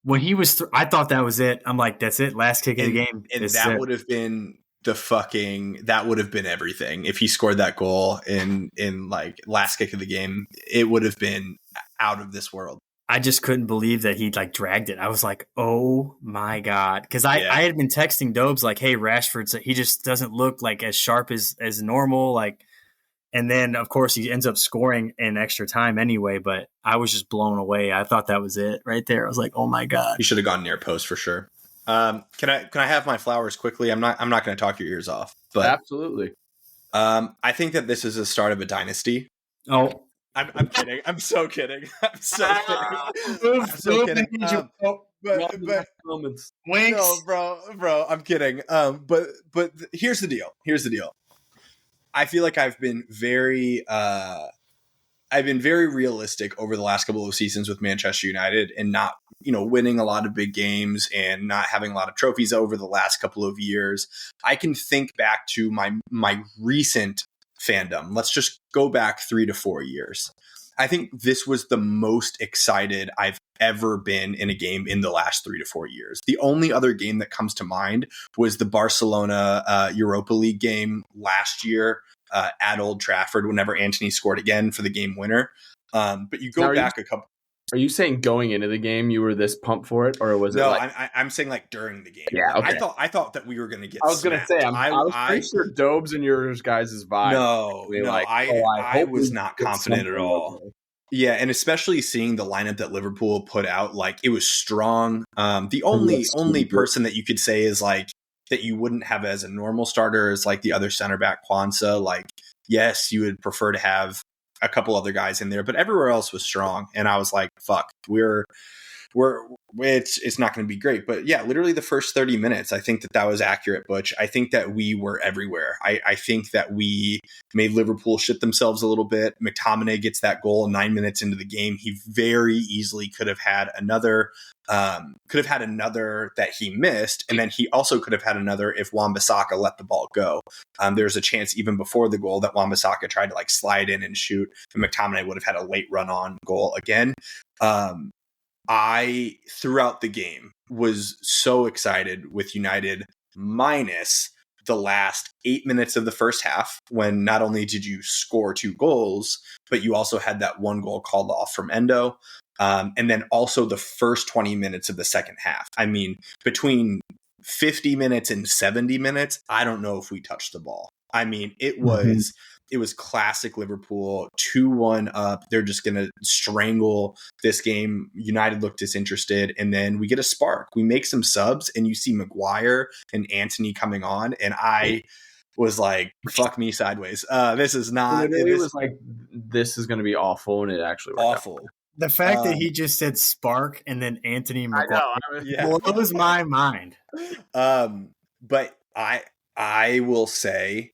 When he was I thought that was it. I'm like, that's it. Last kick of the game. And that would have been that would have been everything. If he scored that goal in like last kick of the game, it would have been out of this world. I just couldn't believe that he like dragged it. I was like, oh my God. Cause I had been texting Dobes like, hey, Rashford, he just doesn't look like as sharp as normal. Like, and then of course he ends up scoring in extra time anyway, but I was just blown away. I thought that was it right there. I was like, oh my God. He should have gone near post for sure. Can I have my flowers quickly? I'm not going to talk your ears off, but absolutely. I think that this is the start of a dynasty. Oh, I'm kidding. I'm so kidding. I'm so kidding. But Winks. No, bro, I'm kidding. But here's the deal. I feel like I've been very realistic over the last couple of seasons with Manchester United and not, winning a lot of big games and not having a lot of trophies over the last couple of years. I can think back to my recent fandom. Let's just go back 3 to 4 years. I think this was the most excited I've ever been in a game in the last 3 to 4 years. The only other game that comes to mind was the Barcelona Europa League game last year at Old Trafford whenever Antony scored again for the game winner. But you go back a couple. Are you saying going into the game you were this pumped for it, or was it? No, I'm saying like during the game. Yeah, okay. I thought that we were going to get. I was going to say I was pretty sure Dobes and your guys' vibe. No, I was not confident at all. Okay. Yeah, and especially seeing the lineup that Liverpool put out, like it was strong. The only person that you could say is like that you wouldn't have as a normal starter is like the other center back Kwanzaa. Like, yes, you would prefer to have a couple other guys in there, but everywhere else was strong. And I was like, fuck, we're it's not going to be great. But yeah, literally the first 30 minutes, I think that was accurate, Butch. I think that we were everywhere. I think that we made Liverpool shit themselves a little bit. McTominay gets that goal 9 minutes into the game. He very easily could have had another that he missed, and then he also could have had another if Wan-Bissaka let the ball go. There's a chance even before the goal that Wan-Bissaka tried to like slide in and shoot, and McTominay would have had a late run on goal again. I, throughout the game, was so excited with United minus the last 8 minutes of the first half, when not only did you score 2 goals, but you also had that 1 goal called off from Endo. And then also the first 20 minutes of the second half. I mean, between 50 minutes and 70 minutes, I don't know if we touched the ball. I mean, it was classic Liverpool, 2-1 up. They're just going to strangle this game. United looked disinterested, and then we get a spark. We make some subs, and you see Maguire and Antony coming on, and I was like, fuck me sideways. This is not... It was like, this is going to be awful, and it actually worked awful. out. The fact that he just said spark and then Anthony Maguire blows my mind. But I will say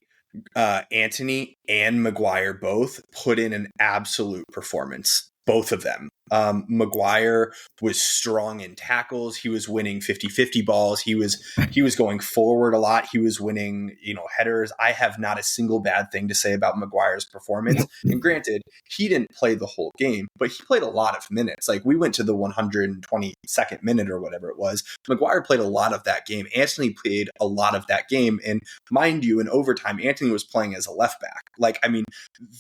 Anthony and Maguire both put in an absolute performance. Both of them. Maguire was strong in tackles. He was winning 50-50 balls. He was going forward a lot. He was winning, headers. I have not a single bad thing to say about Maguire's performance. And granted, he didn't play the whole game, but he played a lot of minutes. Like, we went to the 122nd minute or whatever it was. Maguire played a lot of that game. Anthony played a lot of that game. And mind you, in overtime, Anthony was playing as a left back. Like, I mean,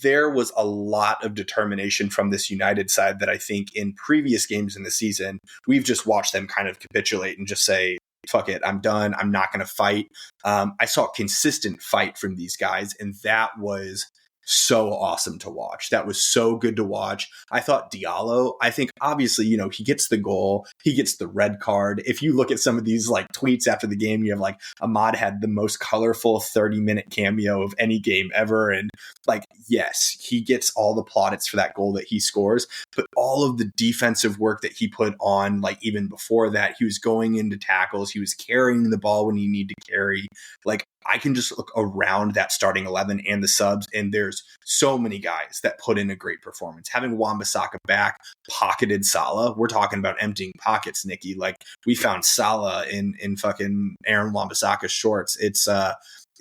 there was a lot of determination from this United side that I think in previous games in the season, we've just watched them kind of capitulate and just say, fuck it, I'm done. I'm not going to fight. I saw a consistent fight from these guys, and that was so awesome to watch. That was so good to watch. I thought Diallo, I think obviously, he gets the goal, he gets the red card. If you look at some of these like tweets after the game, you have like Ahmad had the most colorful 30-minute cameo of any game ever. And like, yes, he gets all the plaudits for that goal that he scores, but all of the defensive work that he put on, like even before that, he was going into tackles, he was carrying the ball when he needed to carry. Like, I can just look around that starting 11 and the subs, and there's so many guys that put in a great performance. Having Wan-Bissaka back pocketed Salah. We're talking about emptying pockets, Nikki. Like, we found Salah in fucking Aaron Wan-Bissaka's shorts. It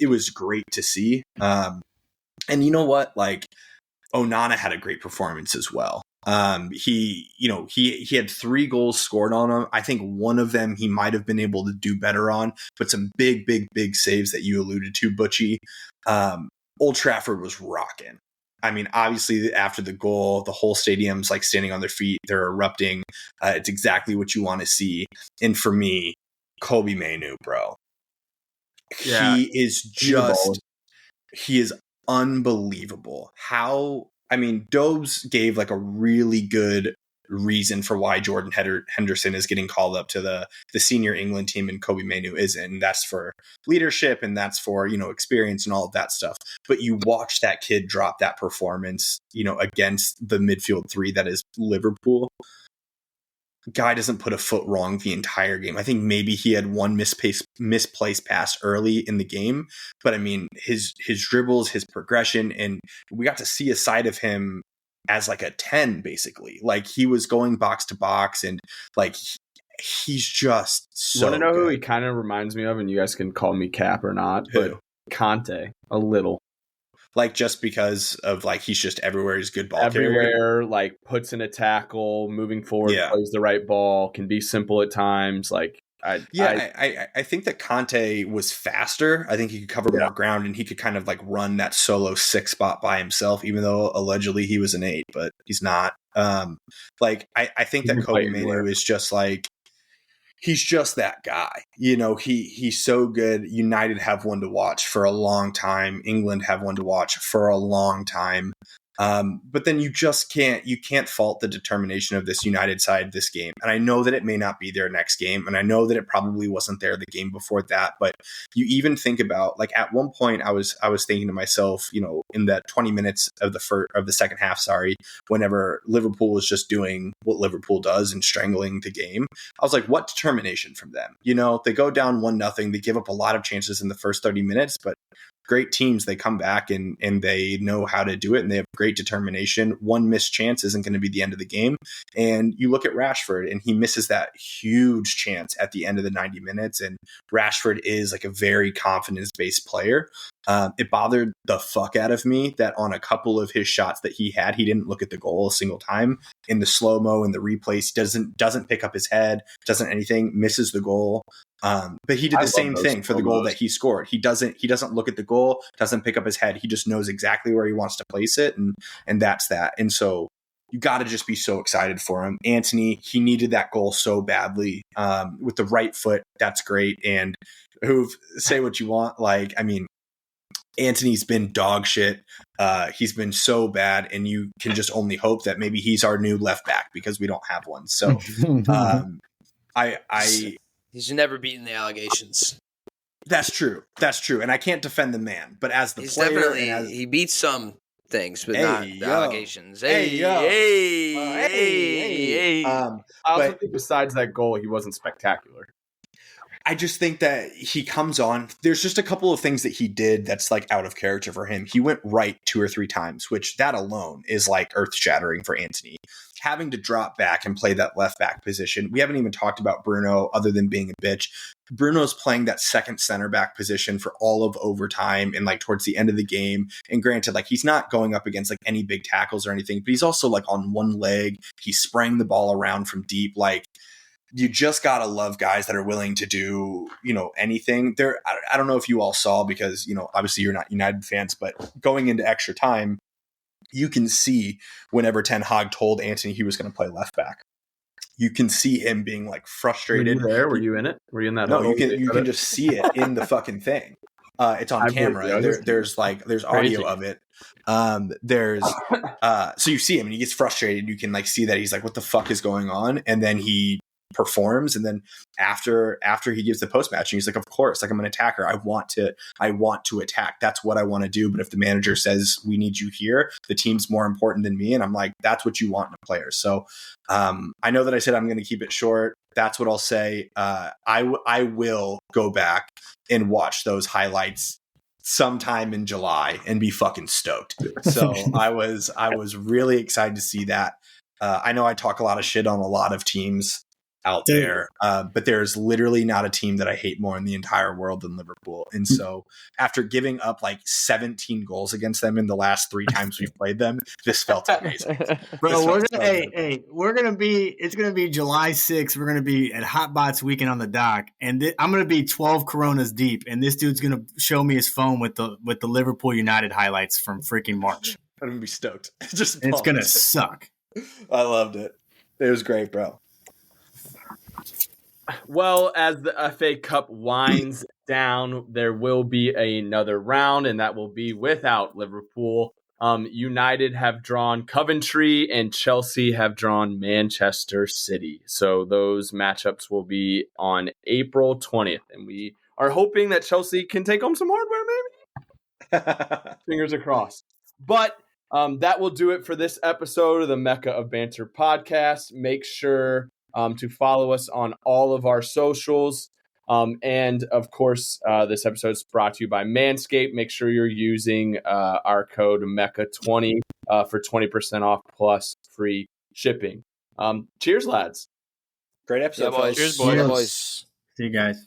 was great to see. And you know what? Like, Onana had a great performance as well. He had 3 goals scored on him. I think one of them he might have been able to do better on, but some big saves that you alluded to, Butchie. Old Trafford was rocking. I mean, obviously after the goal, the whole stadium's like standing on their feet. They're erupting. It's exactly what you want to see. And for me, Kobe Mainoo, bro. Yeah, he is unbelievable. Dobes gave like a really good reason for why Jordan Henderson is getting called up to the senior England team and Kobe Mainoo isn't. And that's for leadership, and that's for, experience and all of that stuff. But you watch that kid drop that performance, against the midfield 3 that is Liverpool. Guy doesn't put a foot wrong the entire game. I think maybe he had one misplaced pass early in the game, but I mean, his dribbles, his progression, and we got to see a side of him as like a 10, basically. Like, he was going box to box, and like, he's just so You want to know good. who he kind of reminds me of, and you guys can call me Cap or not, but Conte, a little. Like, just because of like, he's just everywhere. He's good ball everywhere, carrier. Like puts in a tackle, moving forward, plays the right ball, can be simple at times. Like, I think that Conte was faster. I think he could cover more ground, and he could kind of like run that solo 6 spot by himself, even though allegedly he was an 8, but he's not. I think that Kobe Mainoo is just like, he's just that guy. He's so good. United have one to watch for a long time. England have one to watch for a long time. But then you can't fault the determination of this United side this game. And I know that it may not be their next game, and I know that it probably wasn't there the game before that. But you even think about, like, at one point I was thinking to myself, in that 20 minutes of the second half, whenever Liverpool was just doing what Liverpool does and strangling the game, I was like, what determination from them? They go down 1-0, they give up a lot of chances in the first 30 minutes, but great teams, they come back and they know how to do it, and they have great determination. One missed chance isn't going to be the end of the game. And you look at Rashford, and he misses that huge chance at the end of the 90 minutes. And Rashford is like a very confidence-based player. It bothered the fuck out of me that on a couple of his shots that he had, he didn't look at the goal a single time. In the slow-mo, in the replays, doesn't pick up his head, doesn't anything, misses the goal. But he did the same thing for the goal that he scored. He doesn't look at the goal, doesn't pick up his head. He just knows exactly where he wants to place it, and that's that. And so you got to just be so excited for him. Antony, he needed that goal so badly. With the right foot, that's great. And say what you want, Antony's been dog shit. He's been so bad, and you can just only hope that maybe he's our new left back, because we don't have one. So he's never beaten the allegations. That's true. And I can't defend the man, but as the he's player, he beats some things, but not the allegations. Hey. I also think besides that goal, he wasn't spectacular. I just think that he comes on. There's just a couple of things that he did that's like out of character for him. He went right 2 or 3 times, which that alone is like earth shattering for Antony. Having to drop back and play that left back position. We haven't even talked about Bruno other than being a bitch. Bruno's playing that second center back position for all of overtime and like towards the end of the game. And granted, like, he's not going up against like any big tackles or anything, but he's also like on one leg. He's spraying the ball around from deep. Like, you just got to love guys that are willing to do, anything there. I don't know if you all saw, because, obviously you're not United fans, but going into extra time, you can see whenever Ten Hag told Antony he was going to play left back, you can see him being like frustrated. Were you there? Were you in it? Were you in that? No, you can just see it in the fucking thing. It's on camera. There's audio of it. So you see him and he gets frustrated. You can like see that he's like, what the fuck is going on? And then he performs, and then after he gives the post match, and he's like, of course, like, I'm an attacker. I want to attack. That's what I want to do. But if the manager says we need you here, the team's more important than me. And I'm like, that's what you want in a player. So I know that I said I'm going to keep it short. That's what I'll say. I will go back and watch those highlights sometime in July and be fucking stoked. So I was really excited to see that. I know I talk a lot of shit on a lot of teams out there, but there's literally not a team that I hate more in the entire world than Liverpool. And so after giving up like 17 goals against them in the last 3 times we've played them, this felt amazing. Bro, it's gonna be July 6th. We're gonna be at Hot Bots weekend on the dock, and I'm gonna be 12 Coronas deep, and this dude's gonna show me his phone with the Liverpool United highlights from freaking March. I'm gonna be stoked. It's gonna suck. I loved it. It was great, bro. Well, as the FA Cup winds down, there will be another round, and that will be without Liverpool. United have drawn Coventry, and Chelsea have drawn Manchester City. So those matchups will be on April 20th, and we are hoping that Chelsea can take home some hardware, maybe? Fingers crossed. But that will do it for this episode of the Mecca of Banter podcast. Make sure to follow us on all of our socials. And of course, this episode is brought to you by Manscaped. Make sure you're using our code MECCA20 for 20% off plus free shipping. Cheers, lads. Great episode. Yeah, boys. Cheers, boys. See you guys.